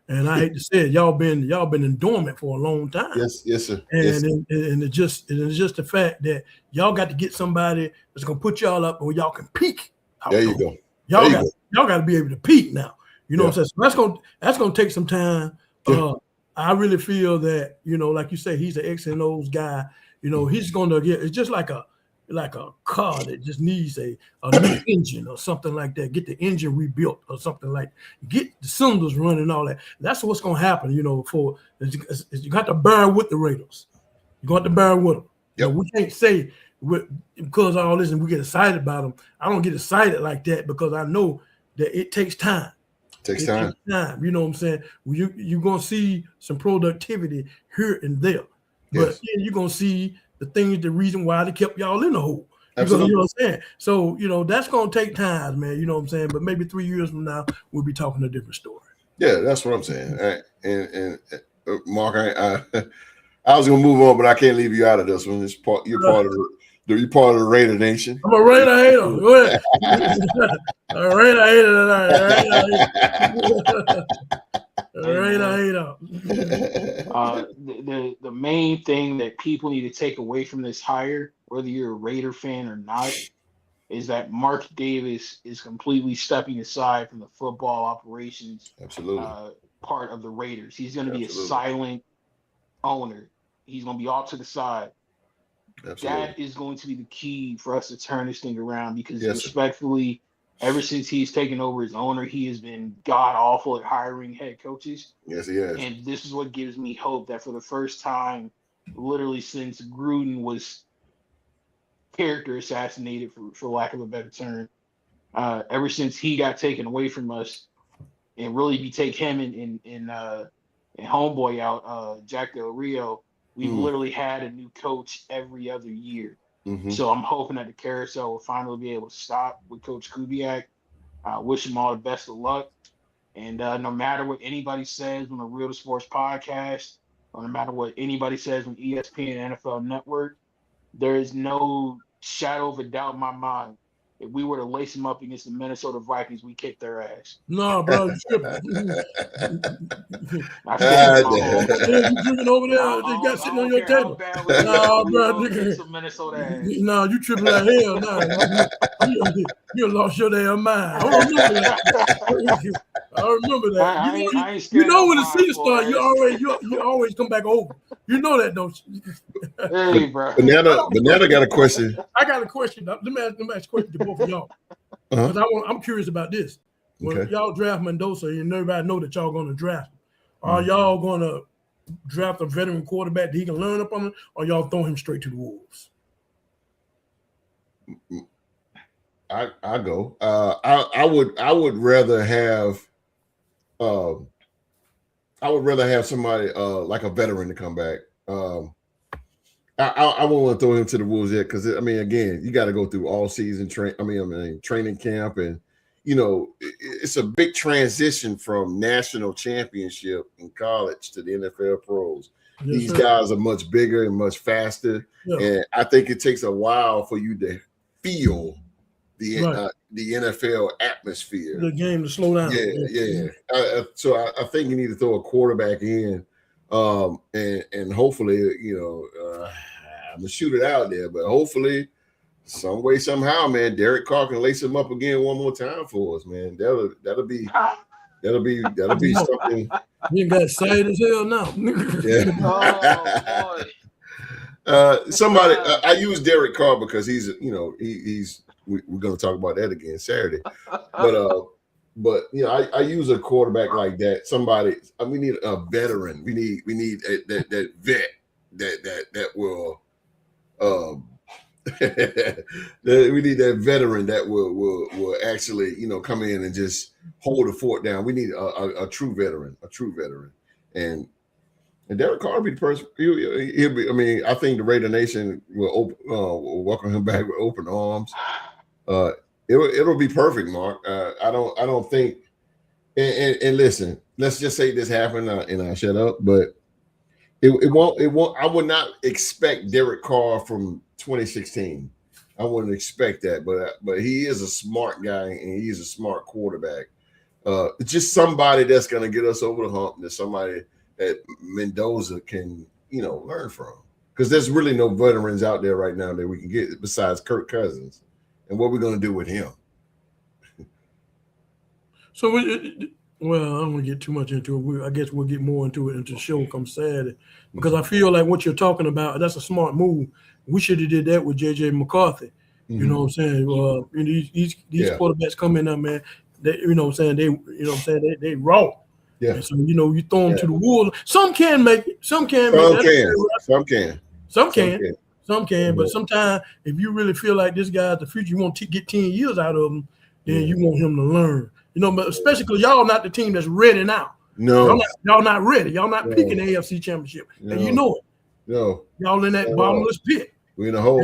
And I hate to say it, y'all been in dormant for a long time. Yes, sir. And it's just the fact that y'all got to get somebody that's gonna put y'all up where y'all can peak. There you go. Y'all got to be able to peak now. You know what I'm saying? So that's gonna take some time. I really feel that, like you say, he's an X and O's guy. He's gonna get. It's just like a car that just needs a new engine or something like that. Get the engine rebuilt or something like. Get the cylinders running and all that. That's what's gonna happen. You got to bear with the Raiders. You got to bear with them. Yep. We can't say because of all this and we get excited about them. I don't get excited like that because I know that it takes time. Takes time. You know what I'm saying? You're going to see some productivity here and there. But then you're going to see the reason why they kept y'all in the hole. Absolutely. You know what I'm saying? So, that's going to take time, man. You know what I'm saying? But maybe 3 years from now, we'll be talking a different story. Yeah, that's what I'm saying. And Mark, I was going to move on, but I can't leave you out of this one. You're part of the Raider Nation. I'm a Raider hater. Go ahead. A Raider hater. The main thing that people need to take away from this hire, whether you're a Raider fan or not, is that Mark Davis is completely stepping aside from the football operations part of the Raiders. He's going to be a silent owner. He's going to be off to the side. Absolutely. That is going to be the key for us to turn this thing around because respectfully, ever since he's taken over as owner, he has been god awful at hiring head coaches. Yes, he has. And this is what gives me hope that for the first time, literally since Gruden was character assassinated, for lack of a better term, ever since he got taken away from us, and really if you take him and homeboy out, Jack Del Rio, we've literally had a new coach every other year. Mm-hmm. So I'm hoping that the carousel will finally be able to stop with Coach Kubiak. Wish him all the best of luck. And no matter what anybody says on the Real to Sports podcast, or no matter what anybody says on ESPN and NFL Network, there is no shadow of a doubt in my mind. If we were to lace them up against the Minnesota Vikings, we kick their ass. No, bro, you tripping. I feel you drinking over there? They got sitting on your table. No, bro, some Minnesota ass. No, you tripping like hell. No, you lost your damn mind. I remember that. I ain't you know when the season starts, you always come back over. You know that, don't you? Hey, bro. Banana got a question. I got a question. Let me ask a question to both of y'all. Because I'm curious about this. When y'all draft Mendoza, and everybody know that y'all going to draft him, are y'all going to draft a veteran quarterback that he can learn up on, or y'all throw him straight to the Wolves? I go. I would rather have. I would rather have somebody like a veteran to come back. I won't want to throw him to the Wolves yet because again, you got to go through all season training camp, and it's a big transition from national championship in college to the NFL pros. Yes, These guys are much bigger and much faster, and I think it takes a while for you to feel the NFL atmosphere, the game to slow down. So I think you need to throw a quarterback in, and hopefully, I'm gonna shoot it out there, but hopefully, some way, somehow, man, Derek Carr can lace him up again one more time for us, man. That'll be something. You got excited as hell now. Oh boy. Somebody, I use Derek Carr because he's we're going to talk about that again Saturday, but I use a quarterback like that. Somebody, we need a veteran. We need that vet that will. We need that veteran that will actually come in and just hold the fort down. We need a true veteran, and Derek Carr will be the person. He'll be. I think the Raider Nation will welcome him back with open arms. It'll be perfect, Mark. I don't think. And listen, let's just say this happened, and I shut up. But it won't. I would not expect Derek Carr from 2016. I wouldn't expect that. But he is a smart guy, and he is a smart quarterback. Just somebody that's going to get us over the hump. There's somebody that Mendoza can learn from, because there's really no veterans out there right now that we can get besides Kirk Cousins. And what we're going to do with him. So Well, I don't want to get too much into it. I guess we'll get more into it until the show comes Saturday, because I feel like what you're talking about, that's a smart move. We should have did that with J.J. McCarthy. You know what I'm saying? These Yeah. quarterbacks come in there, man. They, you know what I'm saying? They raw. Yeah. And so you throw them Yeah. to the wolves. Some can make it. Some can make Some that. can. Some can. Some Some can. can. Some can. But sometimes, if you really feel like this guy's the future, you want to get 10 years out of him, then you want him to learn. You know, but especially because y'all not the team that's ready now. No. Y'all not ready. Y'all not picking the AFC Championship, and you know it. No. Y'all in that bottomless pit. We in a hole.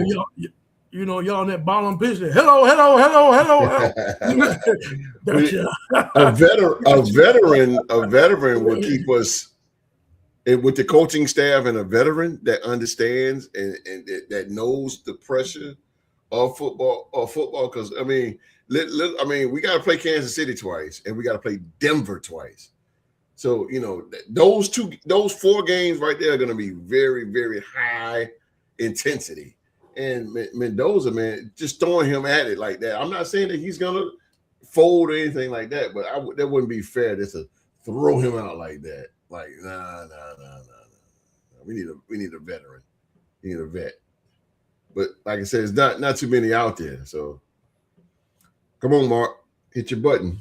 Y'all in that bottom pit. Hello. A veteran would keep us. And with the coaching staff and a veteran that understands and that knows the pressure of football, because I mean, we got to play Kansas City twice and we got to play Denver twice. So those 4 games right there are going to be very, very high intensity. And Mendoza, man, just throwing him at it like that. I'm not saying that he's going to fold or anything like that, but that wouldn't be fair just to throw him out like that. Like, nah. We need a veteran. We need a vet. But like I said, it's not too many out there. So come on, Mark, hit your button.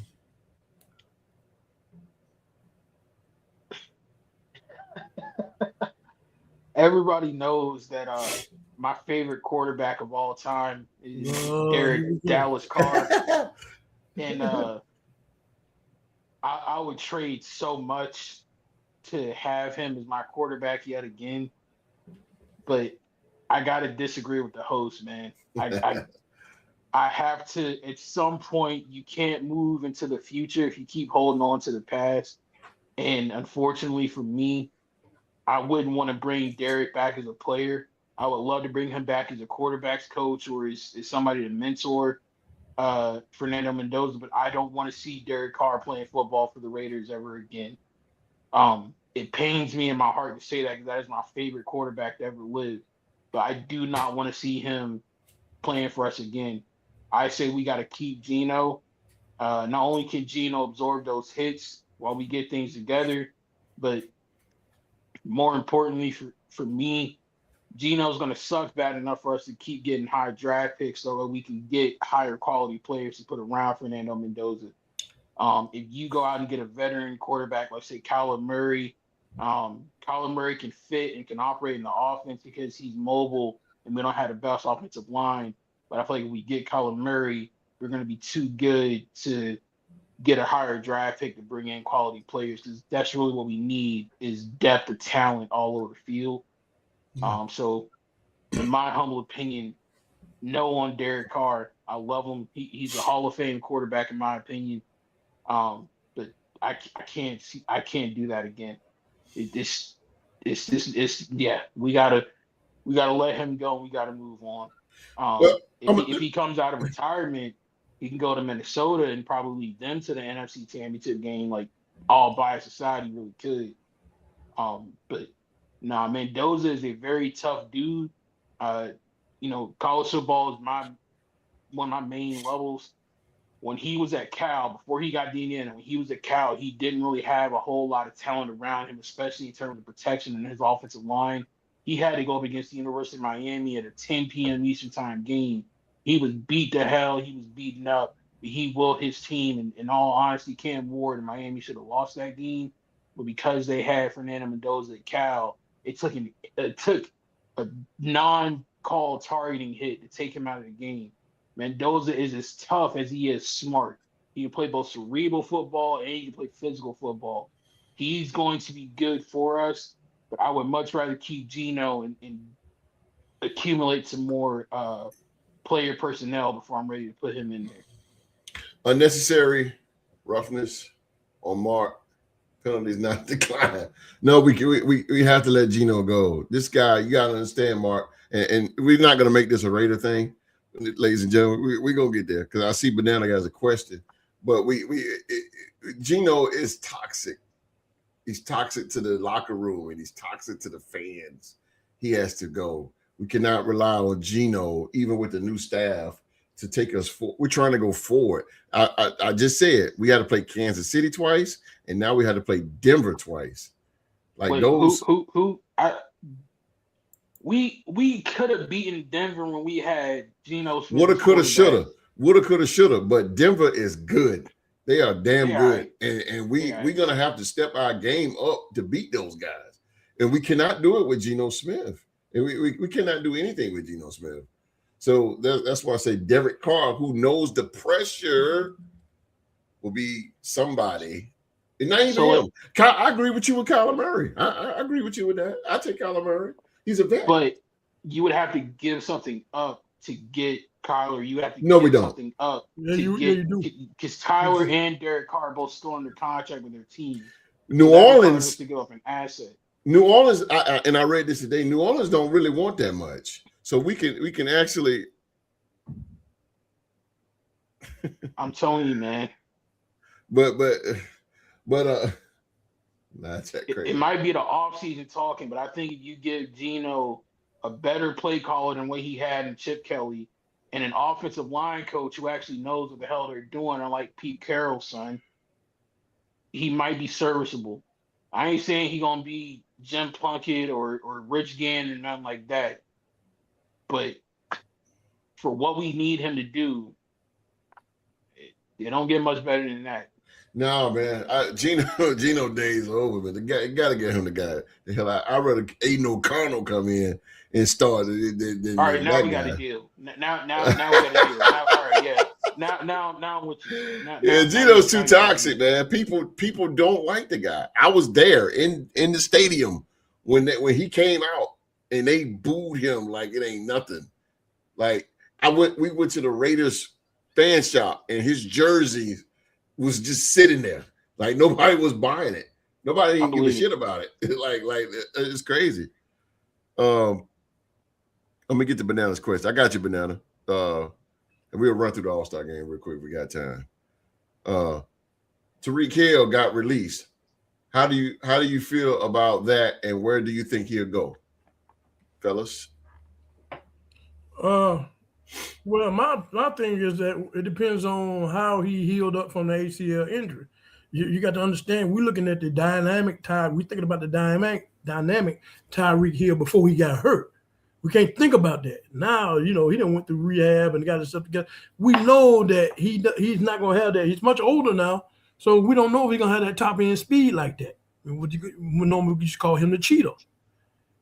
Everybody knows that my favorite quarterback of all time is Derek Dallas Carr. And I would trade so much to have him as my quarterback yet again. But I got to disagree with the host, man. I have to, at some point, you can't move into the future if you keep holding on to the past. And unfortunately for me, I wouldn't want to bring Derek back as a player. I would love to bring him back as a quarterbacks coach or as somebody to mentor Fernando Mendoza, but I don't want to see Derek Carr playing football for the Raiders ever again. It pains me in my heart to say that because that is my favorite quarterback to ever live. But I do not want to see him playing for us again. I say we got to keep Geno. Not only can Geno absorb those hits while we get things together, but more importantly for me, Geno's going to suck bad enough for us to keep getting high draft picks so that we can get higher quality players to put around Fernando Mendoza. If you go out and get a veteran quarterback, like say Kyler Murray, Kyler Murray can fit and can operate in the offense because he's mobile and we don't have the best offensive line. But I feel like if we get Kyler Murray, we're going to be too good to get a higher draft pick to bring in quality players because that's really what we need is depth of talent all over the field. So in my humble opinion, no on Derek Carr. I love him. He's a Hall of Fame quarterback in my opinion. But I can't do that again. It's we gotta let him go. We gotta move on. If he comes out of retirement, he can go to Minnesota and probably lead them to the NFC Championship game, like all by society really could. But nah, Mendoza is a very tough dude. College football is one of my main levels. When he was at Cal, before he got DN, when he was at Cal, he didn't really have a whole lot of talent around him, especially in terms of protection in his offensive line. He had to go up against the University of Miami at a 10 p.m. Eastern time game. He was beat to hell. He was beaten up. He willed his team. And in all honesty, Cam Ward and Miami should have lost that game. But because they had Fernando Mendoza at Cal, it took a non-call targeting hit to take him out of the game. Mendoza is as tough as he is smart. He can play both cerebral football and he can play physical football. He's going to be good for us, but I would much rather keep Geno and accumulate some more player personnel before I'm ready to put him in there. Unnecessary roughness on Mark. Penalties not declined. No, we have to let Geno go. This guy, you gotta understand, Mark, and we're not gonna make this a Raider thing. Ladies and gentlemen, we're gonna get there because I see Banana has a question, but Geno is toxic. He's toxic to the locker room and he's toxic to the fans. He has to go. We cannot rely on Geno, even with the new staff, to take us forward. We're trying to go forward. I just said we had to play Kansas City twice, and now we had to play Denver twice. Like Wait, those. We could have beaten Denver when we had Geno Smith. Woulda, coulda, shoulda. Woulda, coulda, shoulda. But Denver is good. They are damn good, and we're gonna have to step our game up to beat those guys, and we cannot do it with Geno Smith, and we cannot do anything with Geno Smith. So that's why I say Derek Carr, who knows the pressure, will be somebody. And not even him. I agree with you with Kyler Murray. I agree with you with that. I take Kyler Murray. He's a vet. But you would have to give something up to get Kyler. You have to give something up to get because Tyler and Derek Carr both still under contract with their team. New Orleans to give up an asset. New Orleans, and I read this today. New Orleans don't really want that much. So we can actually. I'm telling you, man. But that's that crazy. It might be the offseason talking, but I think if you give Geno a better play caller than what he had in Chip Kelly, and an offensive line coach who actually knows what the hell they're doing, unlike Pete Carroll's son, he might be serviceable. I ain't saying he's gonna be Jim Plunkett or Rich Gann or nothing like that. But for what we need him to do, it don't get much better than that. No, man. Geno days are over, man. You got to get him the hell out. I'd rather Aiden O'Connell come in and start. All right, now we got a deal. Now we got a deal. Now, all right, yeah. Now I'm with you. Geno's too toxic, man. People don't like the guy. I was there in the stadium when he came out and they booed him like it ain't nothing. Like we went to the Raiders fan shop and his jersey was just sitting there. Like nobody was buying it. Nobody didn't give a shit about it. like it's crazy. I'm gonna get to Banana's question. I got you, Banana. And we'll run through the All-Star game real quick. We got time. Tyreek Hill got released. How do you feel about that, and where do you think he'll go, fellas? Well, my thing is that it depends on how he healed up from the ACL injury. You got to understand, we're looking at the dynamic We're thinking about the dynamic Tyreek Hill before he got hurt. We can't think about that. Now, he done went through rehab and got his stuff together. We know that he's not going to have that. He's much older now, so we don't know if he's going to have that top-end speed like that. We normally used to call him the cheetah.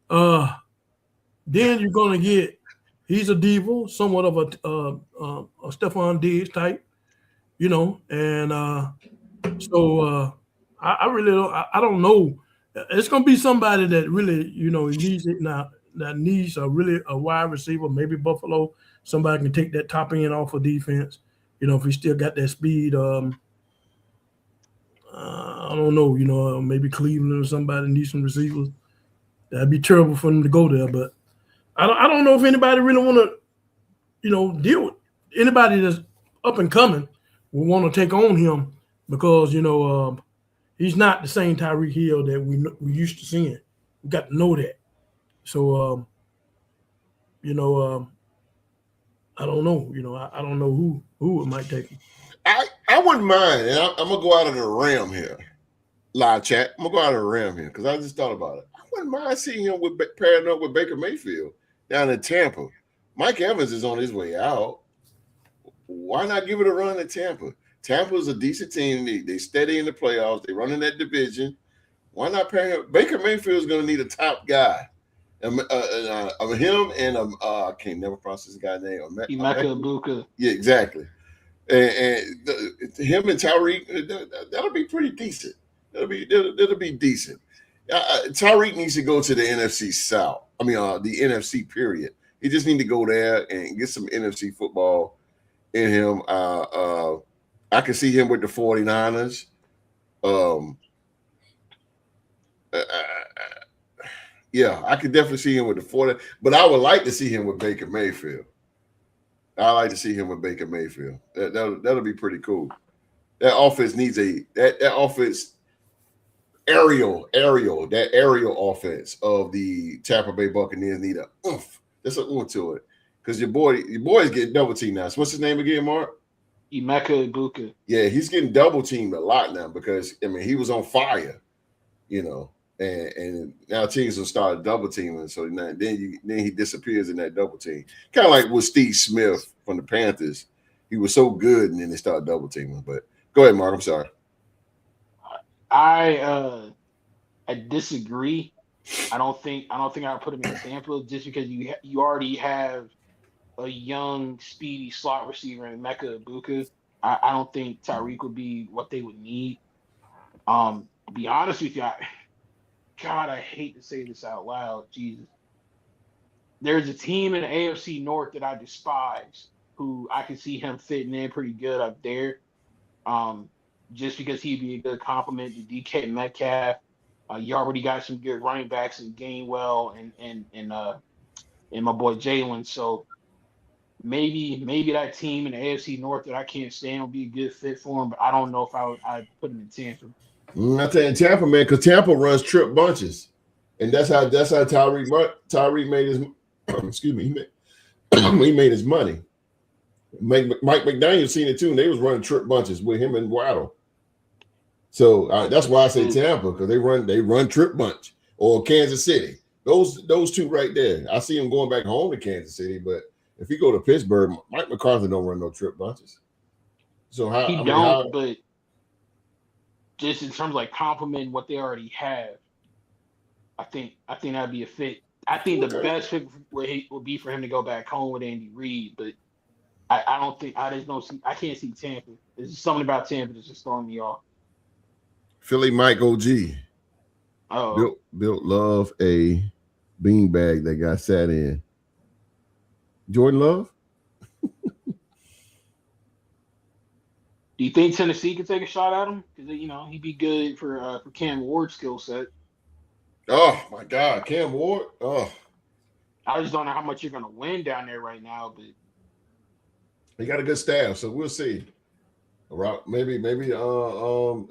Then you're going to get, he's a diva, somewhat of a Stephon Diggs type, and so I really don't. I don't know. It's going to be somebody that really, needs it now. That needs a wide receiver, maybe Buffalo. Somebody can take that top end off of defense. If he still got that speed. I don't know. Maybe Cleveland or somebody needs some receivers. That'd be terrible for them to go there, but I don't know if anybody really want to, deal with anybody that's up and coming will want to take on him because he's not the same Tyreek Hill that we used to seeing. We got to know that. So, I don't know. I don't know who it might take him. I wouldn't mind, and I'm gonna go out of the rim here, live chat. I'm gonna go out of the rim here because I just thought about it. I wouldn't mind seeing him pairing up with Baker Mayfield down in Tampa. Mike Evans is on his way out. Why not give it a run at Tampa? Tampa's a decent team. They steady in the playoffs. They run in that division. Why not pair up? Baker Mayfield's gonna need a top guy. Him and I can't never pronounce this guy's name. Emeka Egbuka. Yeah, exactly. And him and Tyreek, that'll be pretty decent. That'll be decent. Tyreek needs to go to the NFC South. I mean, the NFC period. He just need to go there and get some NFC football in him. I can see him with the 49ers. Yeah, I could definitely see him with the 40, but I would like to see him with Baker Mayfield. I like to see him with Baker Mayfield. That'll be pretty cool. That offense needs that offense aerial offense of the Tampa Bay Buccaneers need a oomph. There's an oomph to it because your boy's getting double teamed now. So what's his name again, Mark? Emeka Egbuka. Yeah, he's getting double teamed a lot now because he was on fire, and now teams will start double teaming. So then he disappears in that double team, kind of like with Steve Smith from the Panthers. He was so good, and then they started double teaming. But go ahead, Mark. I'm sorry. I disagree. I don't think I would put him in Tampa just because you already have a young, speedy slot receiver in Emeka Egbuka. I don't think Tyreek would be what they would need. To be honest with you, God, I hate to say this out loud. Jesus. There's a team in the AFC North that I despise who I can see him fitting in pretty good up there. Just because he'd be a good compliment to DK Metcalf. You already got some good running backs in Gainwell and my boy Jalen. So maybe that team in the AFC North that I can't stand will be a good fit for him, but I don't know if I'd put him in Tampa. I tell you, Tampa, man, because Tampa runs trip bunches, and that's how Tyreek made his excuse me, he made his money. Mike McDaniel seen it too, and they was running trip bunches with him and Waddle. So that's why I say Tampa, because they run trip bunch, or Kansas City. Those two right there. I see him going back home to Kansas City, but if you go to Pittsburgh, Mike McCarthy don't run no trip bunches. So but just in terms of like complementing what they already have, I think that'd be a fit. I think the best fit would be for him to go back home with Andy Reid, but I don't think I can't see Tampa. There's just something about Tampa that's just throwing me off. Philly Mike OG. Oh, built Love a beanbag that got sat in. Jordan Love. Do you think Tennessee could take a shot at him? Because he'd be good for Cam Ward's skill set. Oh my God, Cam Ward. Oh, I just don't know how much you're gonna win down there right now, but he got a good staff, so we'll see. Maybe Dayball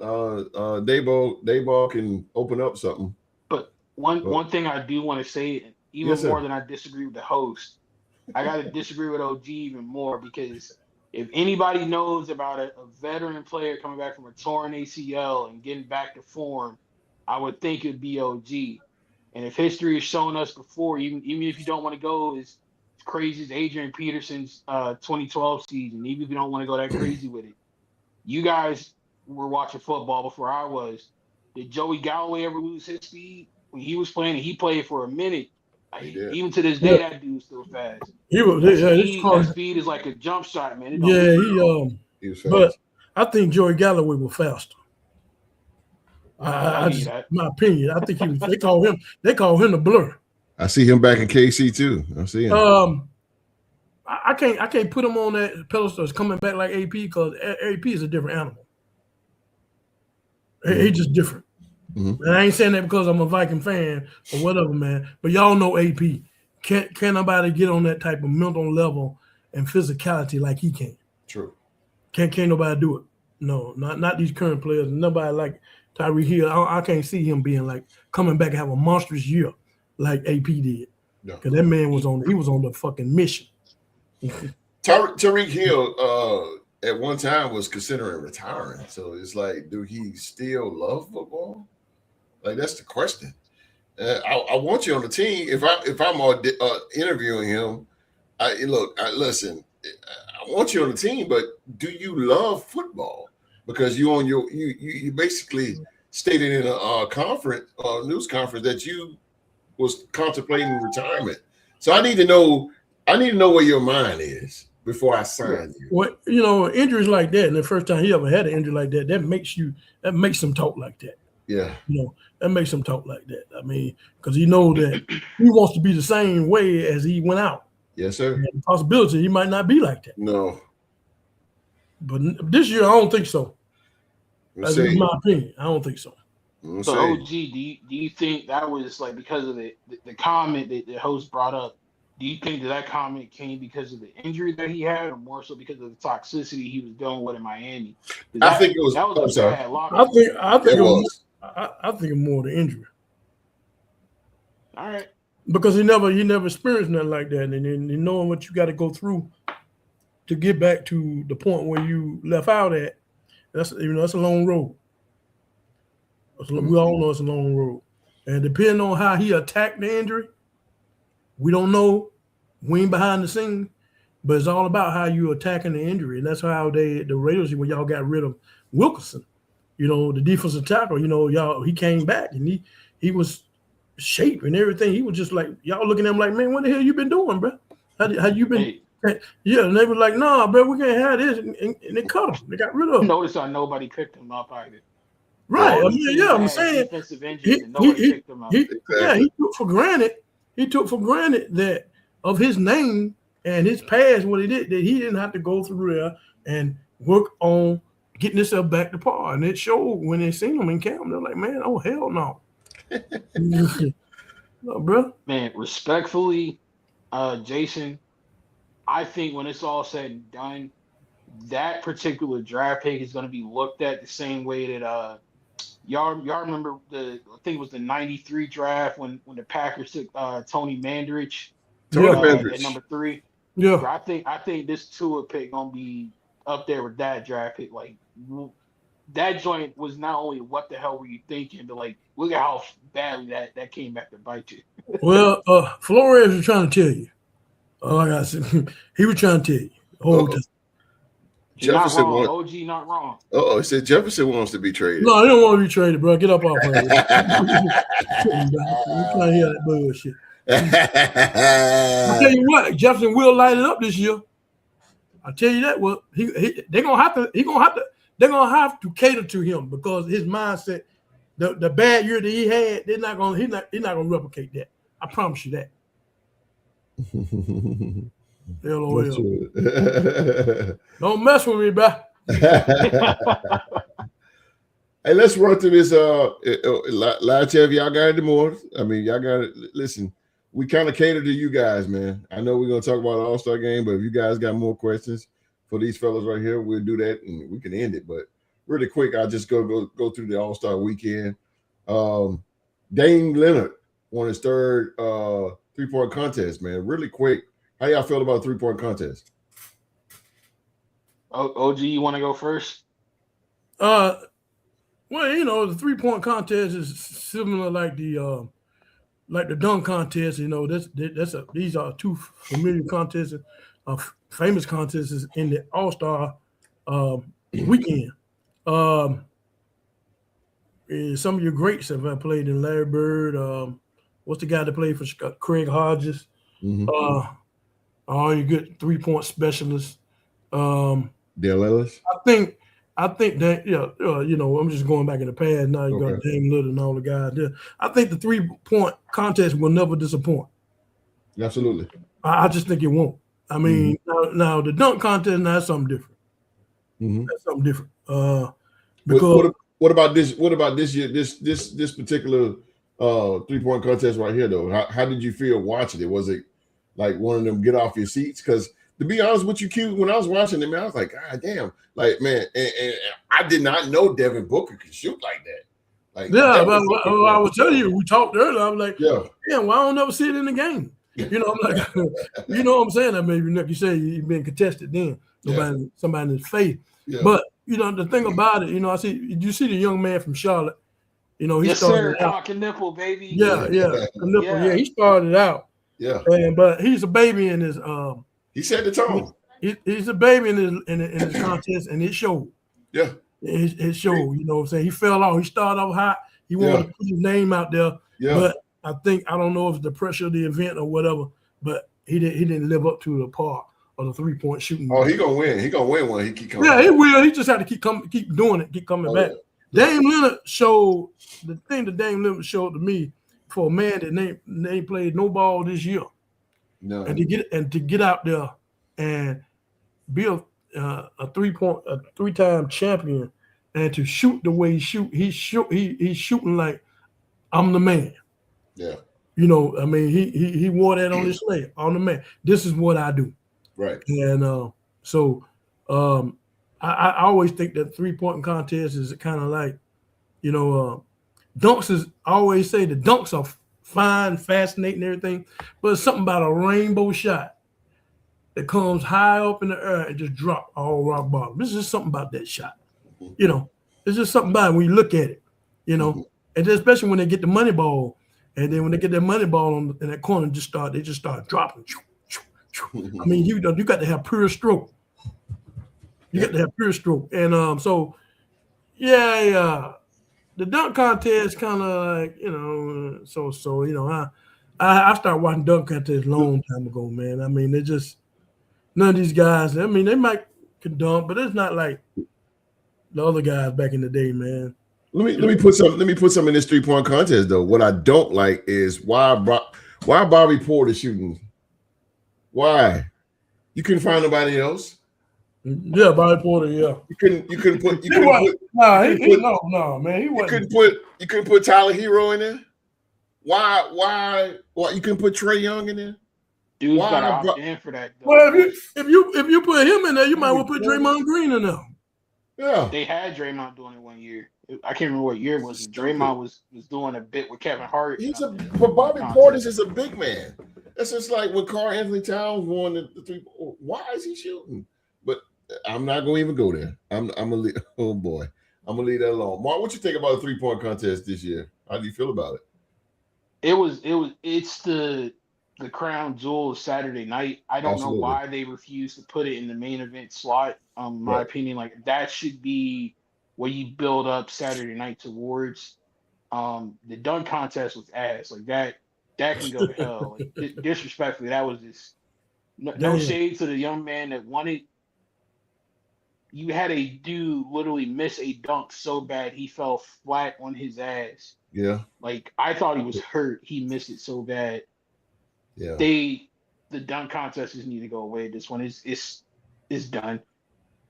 can open up something. But one thing I do want to say, even more than I disagree with the host, I got to disagree with OG even more, because if anybody knows about a veteran player coming back from a torn ACL and getting back to form, I would think it'd be OG. And if history has shown us before, even if you don't want to go as crazy as Adrian Peterson's 2012 season, even if you don't want to go that crazy with it, you guys were watching football before I was. Did Joey Galloway ever lose his speed when he was playing? He played for a minute. Even to this day, that dude's still fast. That speed is like a jump shot, man. He was fast. But I think Joey Galloway was faster. My opinion. I think they call him the blur. I see him back in KC too. I see him. I can't put him on that pedestal as coming back like AP, because AP is a different animal. He's just different. Mm-hmm. And I ain't saying that because I'm a Viking fan or whatever, man. But y'all know AP. Can't nobody get on that type of mental level and physicality like he can. True. Can't nobody do it. No, not these current players. Nobody like Tyreek Hill. I can't see him being like coming back and have a monstrous year like AP did. Because that man was on the fucking mission. Tyreek Hill at one time was considering retiring. So it's like, do he still love football? Like, that's the question. I want you on the team. If I'm interviewing him, listen. I want you on the team, but do you love football? Because you basically stated in a news conference that you was contemplating retirement. So I need to know where your mind is before I sign you. Well, injuries like that, and the first time he ever had an injury like that, that makes him talk like that. Yeah. That makes him talk like that. I mean, because he knows that he wants to be the same way as he went out. Yes, sir. And the possibility he might not be like that. No. But this year, I don't think so. That's my opinion. I don't think so. So, OG, do you think that was like because of the comment that the host brought up? Do you think that comment came because of the injury that he had, or more so because of the toxicity he was dealing with in Miami? I think it was. That was a bad locker. I think it was more the injury. All right. because he never experienced nothing like that, and knowing what you got to go through to get back to the point where you left out at, that's that's a long road. We all know it's a long road, and depending on how he attacked the injury, we don't know. We ain't behind the scene, but it's all about how you attacking the injury, and that's how the Raiders, when y'all got rid of Wilkerson, the defensive tackle, he came back and he was shape and everything. He was just like, y'all looking at him like, man, what the hell you been doing, bro? How you been? Hey. Yeah, and they were like, nah, bro, we can't have this, and they cut him. They got rid of him. Notice how nobody picked him up either. Right. I'm saying defensive injuries and nobody picked him up. Yeah, he took for granted. He took for granted that of his name and his past, what he did, that he didn't have to go through there and work on getting himself back to par. And it showed when they seen him in camp. They're like, man, oh hell no. No, bro. Man, respectfully, Jason, I think when it's all said and done, that particular draft pick is going to be looked at the same way that y'all remember I think it was the '93 draft when the Packers took Tony Mandarich at number 3. Yeah, I think this Tua pick gonna be up there with that draft pick. Like that joint was not only what the hell were you thinking, but like look at how badly that came back to bite you. Well, Flores was trying to tell you. Like I said, he was trying to tell you the whole time. Jefferson not wrong. OG not wrong. Oh, it said Jefferson wants to be traded. No, he don't want to be traded, bro. Get up off of it. You trying to hear that bullshit. I tell you what, Jefferson will light it up this year. I tell you that. Well, they're gonna have to cater to him because his mindset, the bad year that he had, he's not gonna replicate that. I promise you that. LOL. Don't mess with me, bro. Hey, let's run through this. Live chat, y'all got any more? I mean, y'all got it. Listen, we kind of cater to you guys, man. I know we're gonna talk about the All-Star game, but if you guys got more questions for these fellas right here, we'll do that and we can end it. But really quick, I'll just go through the All-Star weekend. Dame Leonard won his third 3-point contest, man. Really quick. How y'all feel about 3-point contest? OG, you want to go first? Well, the 3-point contest is similar like the dunk contest. These are two familiar contests, famous contests in the All-Star weekend. Some of your greats have played in Larry Bird. What's the guy that played for Craig Hodges? Mm-hmm. All your good 3-point specialists. Dale Ellis. I think that I'm just going back in the past. Now you got Dame Lillard and all the guys there. I think the 3-point contest will never disappoint. Absolutely. I just think it won't. I mean, now the dunk contest, now that's something different. Mm-hmm. That's something different. Because what about this? What about this year? This particular 3-point contest right here, though. How did you feel watching it? Was it like one of them get off your seats? Because to be honest with you, Q, when I was watching it, man, I was like, God damn, like man, and I did not know Devin Booker could shoot like that. Like, yeah, but I was telling you, we talked earlier. I'm like, yeah, why I don't never see it in the game? I'm like, you know what I'm saying? I mean, like you say, you've been contested then. Somebody in his face. Yeah. But the thing about it, I see. You see the young man from Charlotte. He yes, started sir. Cock and nipple, baby. Yeah. He started out. Yeah. But he's a baby in his. He set the tone. He's a baby in his contest, and it showed. Yeah. It showed. You know what I'm saying? He fell off. He started off hot. He wanted to put his name out there. Yeah. But I don't know if it's the pressure of the event or whatever, but he didn't live up to the par of the 3-point shooting. Oh, he gonna win. He gonna win when he keep coming. Yeah, he will. He just had to keep doing it, keep coming back. Yeah. Dame Leonard showed the thing that Dame Leonard showed to me for a man that ain't played no ball this year. No. And to get out there and be a 3-time champion and to shoot the way he's shooting like I'm the man. Yeah. I mean, he wore that on his sleeve. I'm the man. This is what I do. Right. And so I always think that 3-point contest is kind of like, dunks is. I always say the dunks are fine, fascinating, everything. But it's something about a rainbow shot that comes high up in the air and just drop all rock bottom. This is just something about that shot. You know, it's just something about it when you look at it, you know, and then especially when they get the money ball, and then when they get that money ball in that corner, they just start dropping. I mean, you got to have pure stroke. You got to have pure stroke, and so yeah, the dunk contest kind of like so I started watching dunk contest a long time ago, man. I mean, they just none of these guys. I mean, they might can dunk, but it's not like the other guys back in the day, man. Let me put some in this 3-point contest though. What I don't like is why Bobby Porter shooting. Why? You couldn't find nobody else. Yeah, Bobby Porter. Yeah, you couldn't put. No, man. He wasn't. You couldn't put Tyler Hero in there. Why? You couldn't put Trae Young in there? Dude's got to opt in for that. Though. Well, if you put him in there, you might well put Draymond Green in there. Yeah, they had Draymond doing it one year. I can't remember what year it was. Draymond was doing a bit with Kevin Hart. But Bobby Portis is a big man. That's just like when Karl Anthony Towns won the three. Why is he shooting? But I'm not going to even go there. I'm gonna leave. Oh boy, I'm gonna leave that alone. Mark, what you think about the 3-point contest this year? How do you feel about it? It's the crown jewel of Saturday night. I don't know why they refuse to put it in the main event slot. My opinion, like that should be what you build up Saturday night towards. The dunk contest was ass. Like that can go to hell. Like, disrespectfully, that was just no shade to the young man that won it. You had a dude literally miss a dunk so bad he fell flat on his ass. Yeah. Like I thought he was hurt. He missed it so bad. Yeah. The dunk contest just need to go away. This one is done.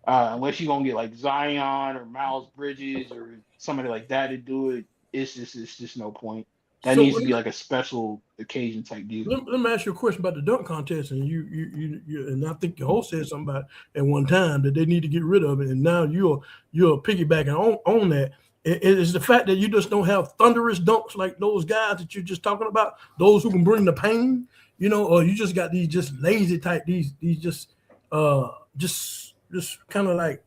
Unless you're gonna get like Zion or Miles Bridges or somebody like that to do it, it's just no point. That needs to be like a special occasion type deal. Let me ask you a question about the dunk contest, and you and I think your host said something about it at one time that they need to get rid of it, and now you're piggybacking on that. It's the fact that you just don't have thunderous dunks like those guys that you're just talking about, those who can bring the pain, or you just got these just lazy type, these just kind of like,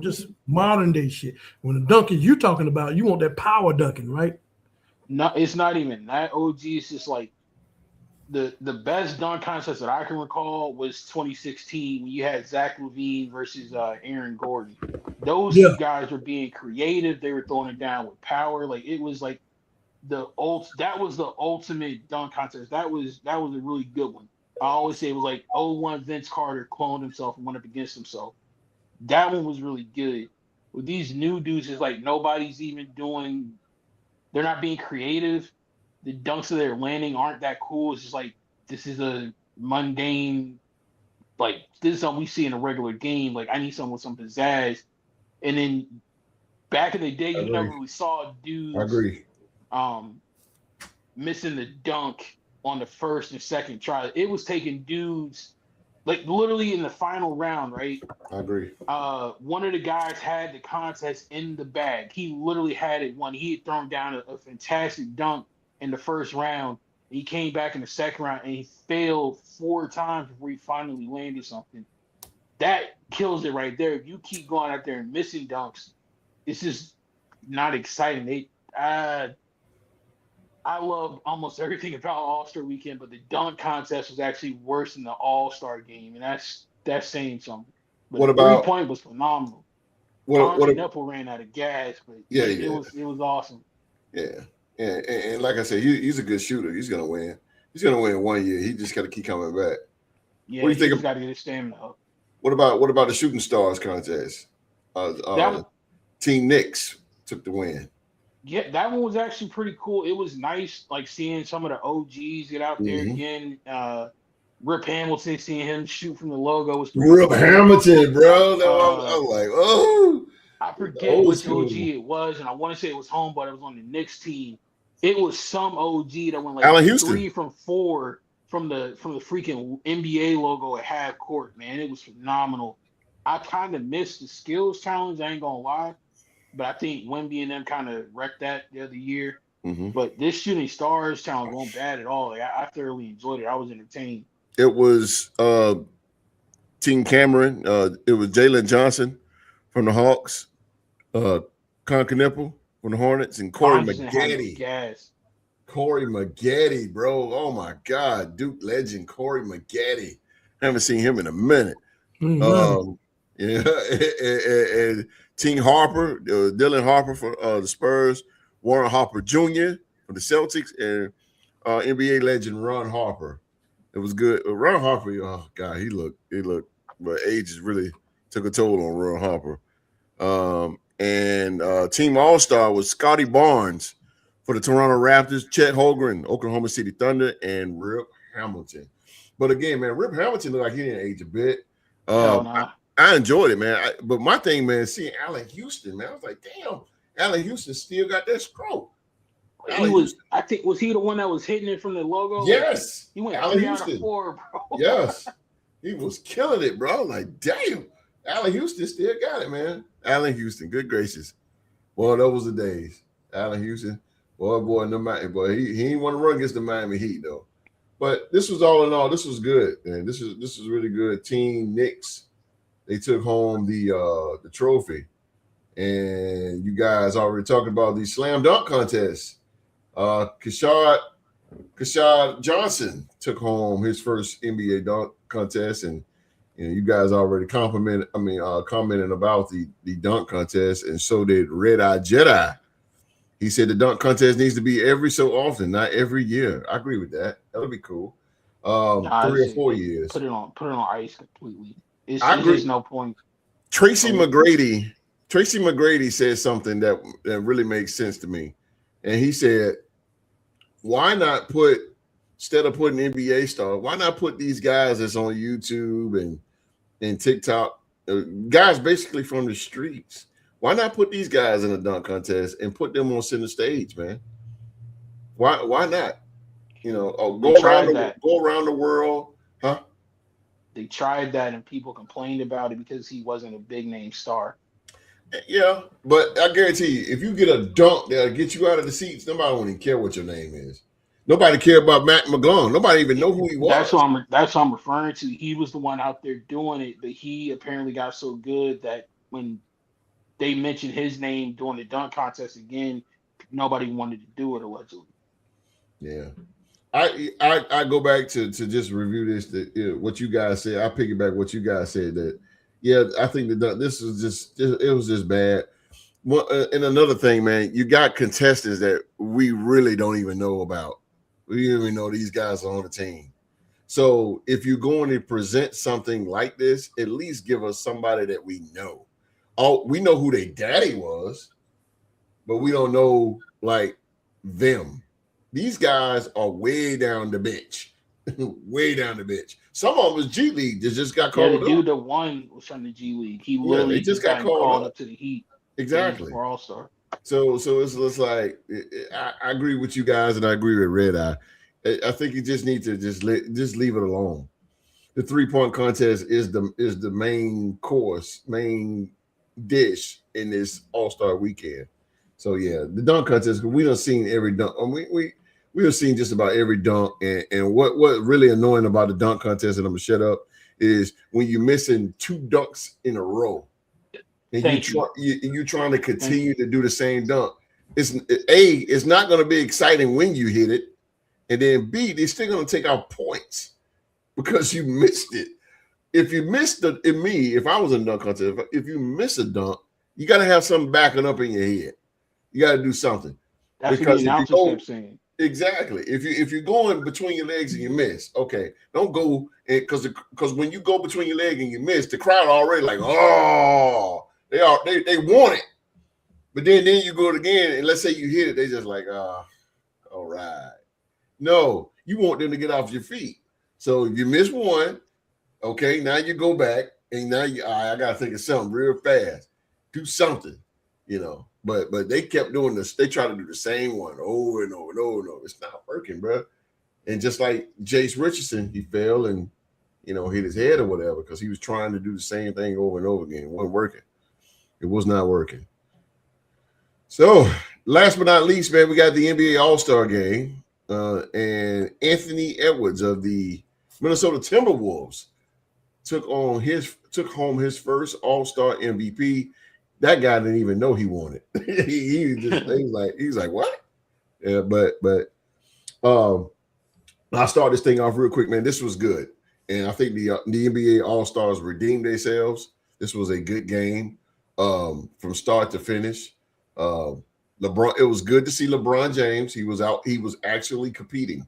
just modern day shit. When the dunking you talking about, you want that power dunking, right? No, it's not even that. OG is just like the best dunk contest that I can recall was 2016 when you had Zach LaVine versus Aaron Gordon. Those two guys were being creative. They were throwing it down with power. Like it was like that was the ultimate dunk contest. That was a really good one. I always say it was like 01 Vince Carter cloned himself and went up against himself. That one was really good. With these new dudes, it's like nobody's even doing. They're not being creative. The dunks that they're landing aren't that cool. It's just like this is a mundane, like this is something we see in a regular game. Like I need something with some pizzazz. And then back in the day, you never really saw dudes. I agree. Missing the dunk on the first and second try. It was taking dudes like literally in the final round, right? I agree. One of the guys had the contest in the bag. He literally had it won. He had thrown down a fantastic dunk in the first round. He came back in the second round and he failed 4 times before he finally landed something. That kills it right there. If you keep going out there and missing dunks, it's just not exciting. I love almost everything about All-Star Weekend, but the dunk contest was actually worse than the All-Star game, and that's saying something. But what the about 3-point was phenomenal. What Nipple ran out of gas, but it was awesome. Yeah. And like I said, he's a good shooter. He's gonna win. He's gonna win 1 year. He just got to keep coming back. Yeah, what do you think? Got to get his stamina up. What about the Shooting Stars contest? Team Knicks took the win. Yeah, that one was actually pretty cool. It was nice, like seeing some of the OGs get out there again. Rip Hamilton, seeing him shoot from the logo was pretty Rip cool. Hamilton, bro. I was like, oh. I forget which OG it was, and I want to say it was home, but it was on the Knicks team. It was some OG that went like Allen Houston. 3 from 4 from the freaking NBA logo at half court. Man, it was phenomenal. I kind of missed the skills challenge. I ain't gonna lie. But I think Wemby and them kind of wrecked that the other year. Mm-hmm. But this Shooting Stars challenge wasn't bad at all. Like, I thoroughly enjoyed it. I was entertained. It was Team Cameron. It was Jalen Johnson from the Hawks, Con Knipple from the Hornets, and Corey Johnson had no Maggette. gas. Corey Maggette, bro. Oh my God. Duke legend Corey Maggette. Haven't seen him in a minute. Yeah. and Team Harper, Dylan Harper for the Spurs, Warren Harper Jr. for the Celtics, and NBA legend Ron Harper. It was good. Ron Harper, oh God, he looked, but age has really took a toll on Ron Harper. And Team All-Star was Scotty Barnes for the Toronto Raptors, Chet Holmgren, Oklahoma City Thunder, and Rip Hamilton. But again, man, Rip Hamilton looked like he didn't age a bit. Hell nah. I enjoyed it, man. But my thing, man, seeing Allen Houston, man, I was like, damn, Allen Houston still got that stroke. I think, was he the one that was hitting it from the logo? Yes. He went Allen 3 Houston. out of 4, bro. Yes. He was killing it, bro. Like, damn. Allen Houston still got it, man. Allen Houston, good gracious. Boy, those was the days. Allen Houston, boy, no matter, boy, he ain't want to run against the Miami Heat though. But this was all in all, this was good, man. This is really good. Team Knicks, they took home the trophy, and you guys already talking about the slam dunk contest. Kashad Johnson took home his first NBA dunk contest, and you guys already commenting about the dunk contest, and so did Red Eye Jedi. He said the dunk contest needs to be every so often, not every year. I agree with that. That would be cool. 3 or 4 years. Put it on ice completely. It's just no point. Tracy McGrady said something that really makes sense to me. And he said, why not put, instead of putting NBA stars, why not put these guys that's on YouTube and TikTok, guys basically from the streets? Why not put these guys in a dunk contest and put them on center stage, man? Why not? Go around the world, huh? They tried that and people complained about it because he wasn't a big name star. Yeah, but I guarantee you, if you get a dunk that'll get you out of the seats, nobody won't even care what your name is. Nobody care about Matt McGlone. Nobody even know who he was. That's what I'm referring to. He was the one out there doing it, but he apparently got so good that when they mentioned his name during the dunk contest again, nobody wanted to do it allegedly. Yeah. I go back to just review this. What you guys said. I piggyback what you guys said. That I think that this was it was just bad. Well, and another thing, man, you got contestants that we really don't even know about. We don't even know these guys are on the team. So if you're going to present something like this, at least give us somebody that we know. Oh, we know who their daddy was, but we don't know like them. These guys are way down the bench. Way down the bench. Some of them was G League that just got called up. The dude that won was from the G League. He literally just got called up to the Heat. Exactly. For All-Star. So it's like I agree with you guys, and I agree with Red Eye. I think you just need to just leave it alone. The 3-point contest is the main course, main dish in this All-Star weekend. So yeah, the dunk contest, we done seen every dunk. We have seen just about every dunk, and what really annoying about the dunk contest, and I'm gonna shut up, is when you're missing 2 dunks in a row, and you're trying to continue to do the same dunk. It's not gonna be exciting when you hit it, and then B, they're still gonna take out points because you missed it. If you missed if I was in a dunk contest, if you miss a dunk, you got to have something backing up in your head. You got to do something. That's what the announcers kept saying. Exactly. If you're going between your legs and you miss, okay, don't go because when you go between your leg and you miss, the crowd already like, oh, they want it. But then you go it again, and let's say you hit it, they just like, all right. No, you want them to get off your feet. So if you miss one, okay, now you go back, and now I gotta think of something real fast. Do something, But they kept doing this. They try to do the same one over and over and over and over. It's not working, bro. And just like Jace Richardson, he fell and hit his head or whatever because he was trying to do the same thing over and over again. It wasn't working. It was not working. So Last but not least, man, we got the NBA All-Star game. And Anthony Edwards of the Minnesota Timberwolves took home his first All-Star MVP. That guy didn't even know he won it. he's like, what? Yeah, but I'll start this thing off real quick, man. This was good. And I think the NBA All-Stars redeemed themselves. This was a good game from start to finish. LeBron, it was good to see LeBron James. He was out. He was actually competing.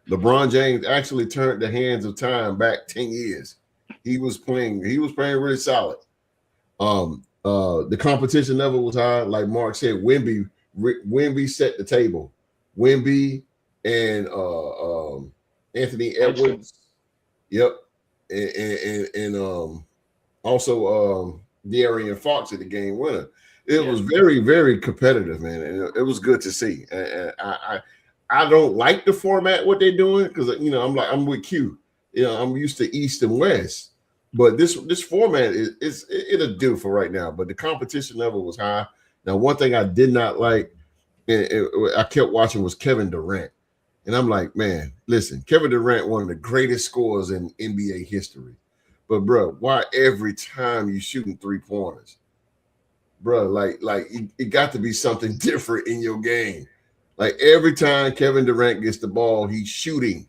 LeBron James actually turned the hands of time back 10 years. He was playing really solid. The competition level was high. Like Mark said, Wemby set the table. Wemby and Anthony Edwards. Yep. And also De'Aaron Fox at the game winner. It was very, very competitive, man. And it was good to see. And I don't like the format, what they're doing, because I'm with Q. I'm used to East and West. But this format it'll do for right now. But the competition level was high. Now, one thing I did not like, I kept watching, was Kevin Durant. And I'm like, man, listen, Kevin Durant, one of the greatest scorers in NBA history. But, bro, why every time you shooting 3-pointers? Bro, like it got to be something different in your game. Like every time Kevin Durant gets the ball, he's shooting.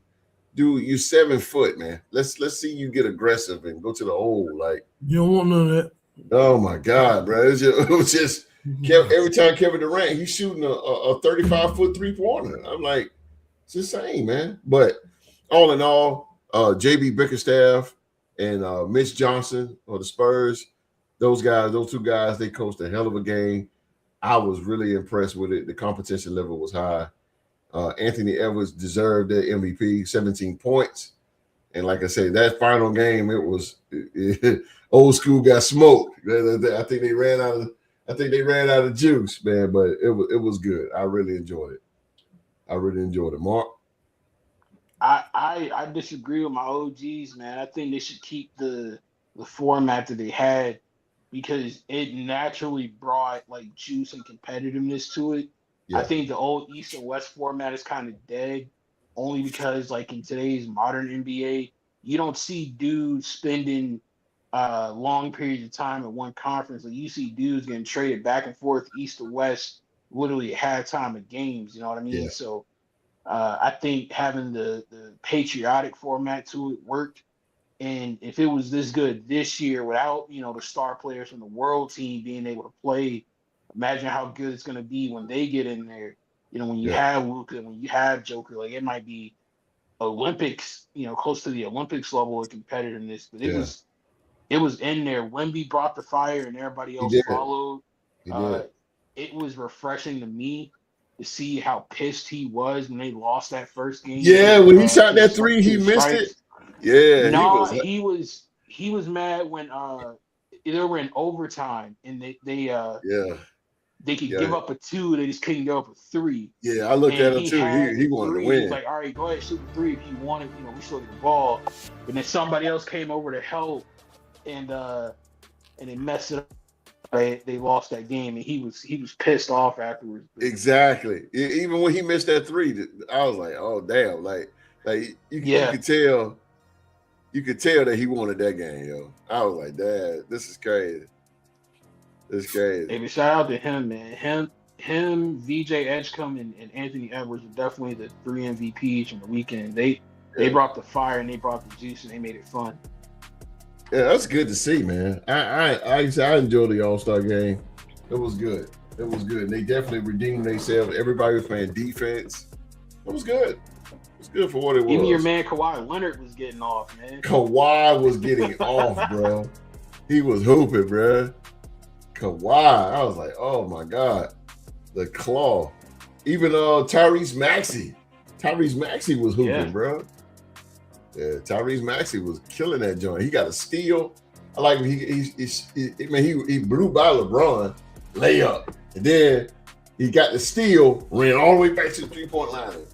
Dude, you're 7 foot, man. Let's see you get aggressive and go to the hole. Like, you don't want none of that. Oh my God, bro! It was just every time Kevin Durant, he's shooting a 35-foot 3-pointer. I'm like, it's insane, man. But all in all, JB Bickerstaff and Mitch Johnson of the Spurs, those two guys, they coached a hell of a game. I was really impressed with it. The competition level was high. Anthony Edwards deserved the MVP, 17 points. And like I said, that final game, it was old school got smoked. I think they ran out of juice, man. But it was good. I really enjoyed it. Mark? I disagree with my OGs, man. I think they should keep the format that they had, because it naturally brought like juice and competitiveness to it. Yeah. I think the old East and West format is kind of dead, only because like in today's modern NBA, you don't see dudes spending long periods of time at one conference. Like you see dudes getting traded back and forth East to West literally at halftime of games. You know what I mean? Yeah. So I think having the patriotic format to it worked. And if it was this good this year without, the star players from the world team being able to play, imagine how good it's going to be when they get in there. When you have Luka, when you have Joker, like it might be Olympics, close to the Olympics level of competitiveness. But it was in there. Wemby brought the fire and everybody else followed. It was refreshing to me to see how pissed he was when they lost that first game. Yeah, when he shot that three, he missed it. Yeah, he was mad when they were in overtime and they could give up a 2, they just couldn't give up a 3. Yeah, I looked at him too. He wanted to win. He was like, all right, go ahead, shoot the 3 if you want it. We still get the ball. But then somebody else came over to help, and they messed it up. They lost that game, and he was pissed off afterwards. Exactly. Even when he missed that 3, I was like, oh damn, like you could tell. You could tell that he wanted that game, yo. I was like, Dad, this is crazy. It's crazy. Hey, but shout out to him, man. Him, VJ Edgecombe, and Anthony Edwards are definitely the 3 MVPs from the weekend. They brought the fire and they brought the juice and they made it fun. Yeah, that's good to see, man. I enjoyed the All-Star game. It was good. And they definitely redeemed themselves. Everybody was playing defense. It was good. It's good for what it was. Even your man Kawhi Leonard was getting off, man. Kawhi was getting off, bro. He was hooping, bro. Kawhi, I was like, oh my God, the claw. Even Tyrese Maxey was hooping, bro. Yeah, Tyrese Maxey was killing that joint. He got a steal. I like him. He blew by LeBron, layup, and then he got the steal, ran all the way back to the 3-point line.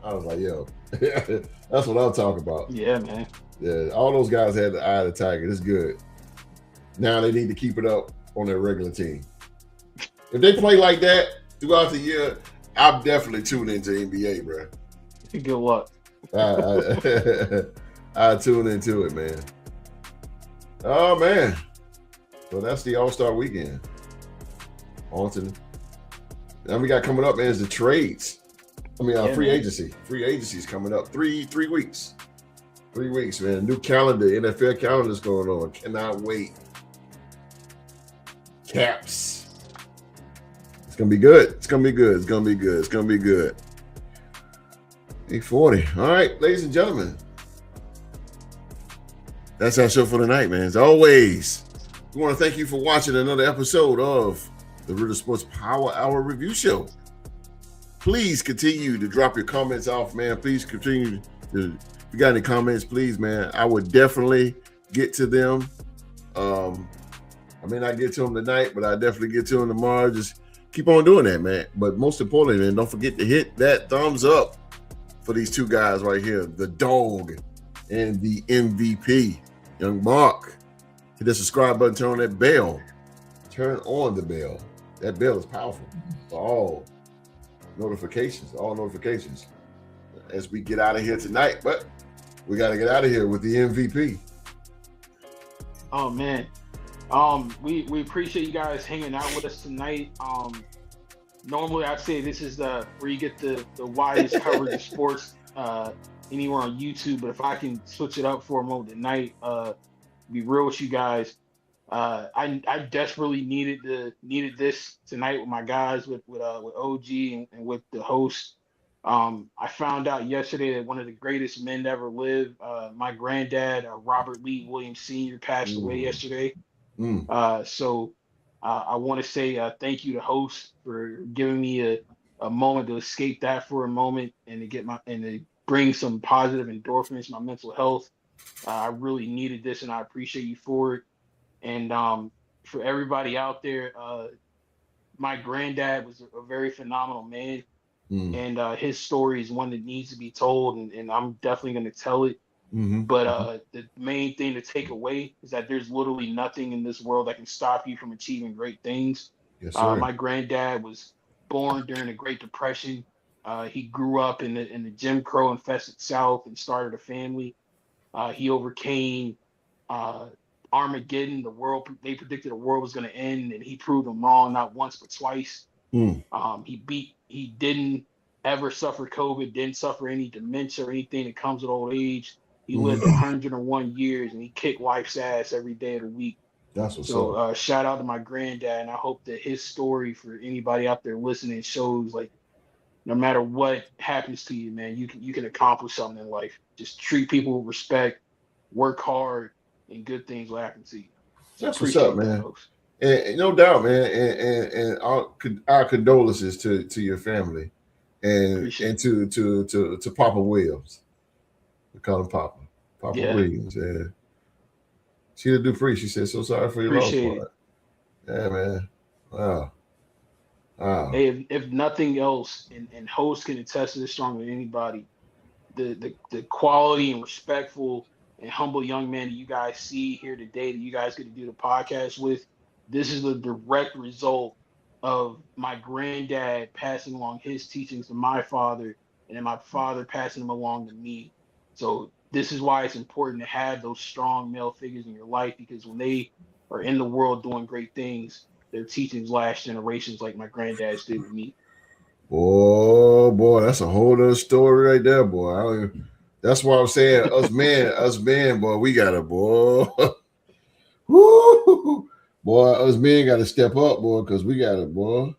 I was like, yo, that's what I'm talking about. Yeah, man. Yeah, all those guys had the eye of the tiger. It's good. Now they need to keep it up on their regular team. If they play like that, throughout the year, I'm definitely tuned into NBA, bro. Good luck. I tune into it, man. Oh man. So that's the All-Star weekend. On to now we got coming up, man, is the trades. I mean, free agency. Free agency is coming up. 3 weeks. 3 weeks, man. New calendar, NFL calendar is going on. Cannot wait. Caps. It's gonna be good. It's gonna be good. It's gonna be good. It's gonna be good. 8:40. All right, ladies and gentlemen. That's our show for tonight, man. As always, we want to thank you for watching another episode of the Ritter Sports Power Hour Review Show. Please continue to drop your comments off, man. Please continue to, if you got any comments, please, man. I would definitely get to them. I may not get to them tonight, but I definitely get to them tomorrow. Just keep on doing that, man. But most importantly, man, don't forget to hit that thumbs up for these two guys right here, the dog and the MVP, Young Mark. Hit that subscribe button, turn on that bell. Turn on the bell. That bell is powerful for all notifications, as we get out of here tonight. But we got to get out of here with the MVP. Oh man, we appreciate you guys hanging out with us tonight. Normally I'd say this is where you get the widest coverage of sports anywhere on YouTube, but if I can switch it up for a moment tonight, be real with you guys, I desperately needed this tonight with my guys, with OG and with the host. I found out yesterday that one of the greatest men to ever live, my granddad, Robert Lee Williams Sr., passed away yesterday. So I want to say thank you to host for giving me a moment to escape that for a moment and to bring some positive endorphins to my mental health. I really needed this, and I appreciate you for it. And for everybody out there, my granddad was a very phenomenal man, and his story is one that needs to be told, and I'm definitely going to tell it. But the main thing to take away is that there's literally nothing in this world that can stop you from achieving great things. Yes, sir. My granddad was born during the Great Depression. He grew up in the Jim Crow infested South and started a family. He overcame Armageddon. They predicted the world was going to end, and he proved them wrong not once but twice. He didn't ever suffer COVID, didn't suffer any dementia or anything that comes with old age. He lived 101 years, and he kicked wife's ass every day of the week. That's what's up. Shout out to my granddad, and I hope that his story for anybody out there listening shows, like, no matter what happens to you, man, you can accomplish something in life. Just treat people with respect, work hard, and good things will happen to you. So that's what's up, man. Folks. And no doubt, man. And our condolences to your family, and to Papa Williams. We call him Papa Williams. Yeah. Sheila Dupree, she said, "So sorry for your loss." Yeah, man. Wow. Hey, if nothing else, and host can attest to this stronger than anybody, the quality and respectful and humble young man that you guys see here today, that you guys get to do the podcast with, this is the direct result of my granddad passing along his teachings to my father, and then my father passing them along to me. So this is why it's important to have those strong male figures in your life, because when they are in the world doing great things, their teachings last generations, like my granddad's did with me. Oh boy, that's a whole other story right there, boy. That's why I'm saying us men, boy, we got to, boy. Woo! Boy, us men got to step up, boy, because we got to, boy.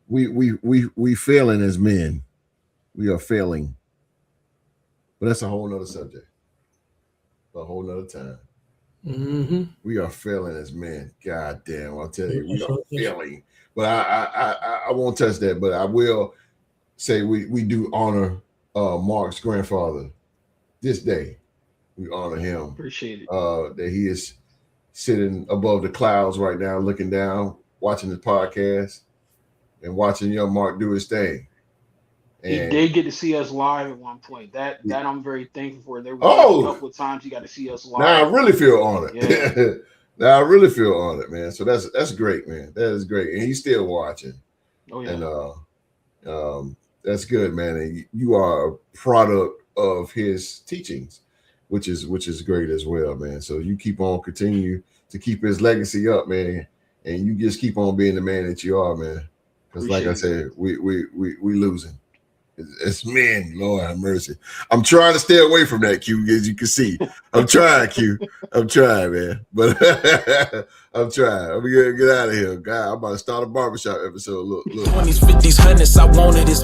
We failing as men. We are failing. But that's a whole nother subject. A whole nother time. We are failing as men. God damn, I'll tell you, we are failing. But I won't touch that, but I will say we do honor Mark's grandfather this day. We honor him. Appreciate it. That he is sitting above the clouds right now, looking down, watching the podcast, and watching young Mark do his thing. And he did get to see us live at one point. That I'm very thankful for. There was a couple of times he got to see us live. Now I really feel honored. Yeah. Now I really feel honored, man. So that's great, man. That is great. And he's still watching. Oh yeah. And that's good, man. And you are a product of his teachings, which is great as well, man. So you continue to keep his legacy up, man, and you just keep on being the man that you are, man. Because like I Appreciate it. said, we losing. It's men, Lord have mercy. I'm trying to stay away from that, Q, as you can see. I'm trying, Q. I'm trying, man. But I'm trying. I'm gonna get out of here. God, I'm about to start a barbershop episode. Look. 20s, 50s, 100s, I wanted this.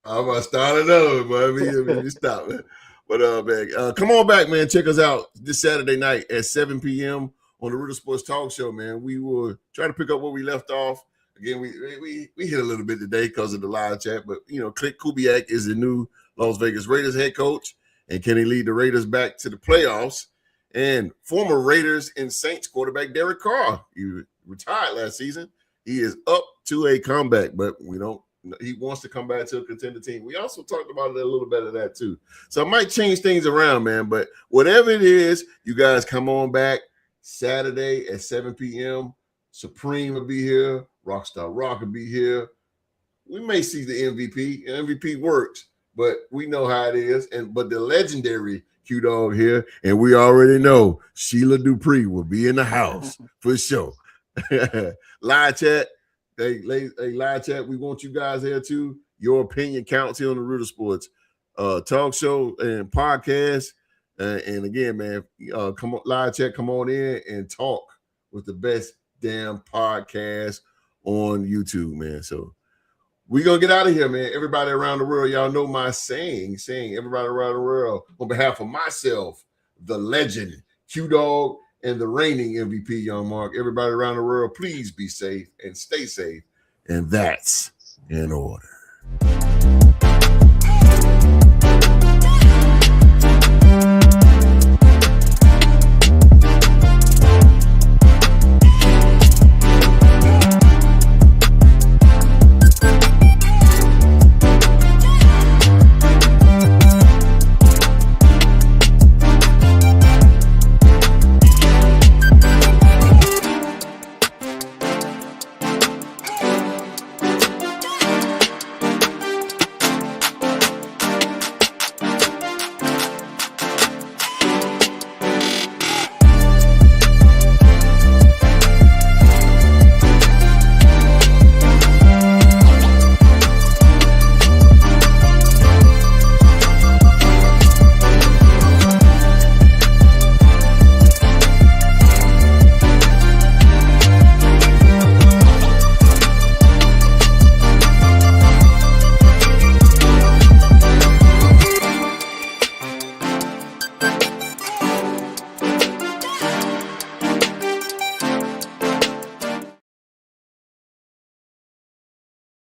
I'm about to start another, but let me stop, man. But man, come on back, man. Check us out this Saturday night at 7 p.m. on the Riddle Sports Talk Show, man. We will try to pick up where we left off. Again, we hit a little bit today because of the live chat, but Clint Kubiak is the new Las Vegas Raiders head coach, and can he lead the Raiders back to the playoffs? And former Raiders and Saints quarterback Derek Carr, he retired last season. He is up to a comeback, but he wants to come back to a contender team. We also talked about a little bit of that too. So it might change things around, man. But whatever it is, you guys come on back Saturday at 7 p.m. Supreme will be here. Rockstar Rock will be here. We may see the MVP. And MVP works, but we know how it is. But the legendary Q-Dog here, and we already know Sheila Dupree will be in the house for sure. Live chat. Hey, live chat. We want you guys here too. Your opinion counts here on the Riddle Sports talk show and podcast. And again, man, come on, live chat. Come on in and talk with the best damn podcast on YouTube, man. So we're gonna get out of here, man. Everybody around the world, y'all know my saying everybody around the world, on behalf of myself, the legend, Q-Dog, and the reigning MVP, Young Mark. Everybody around the world, please be safe and stay safe. And that's in order.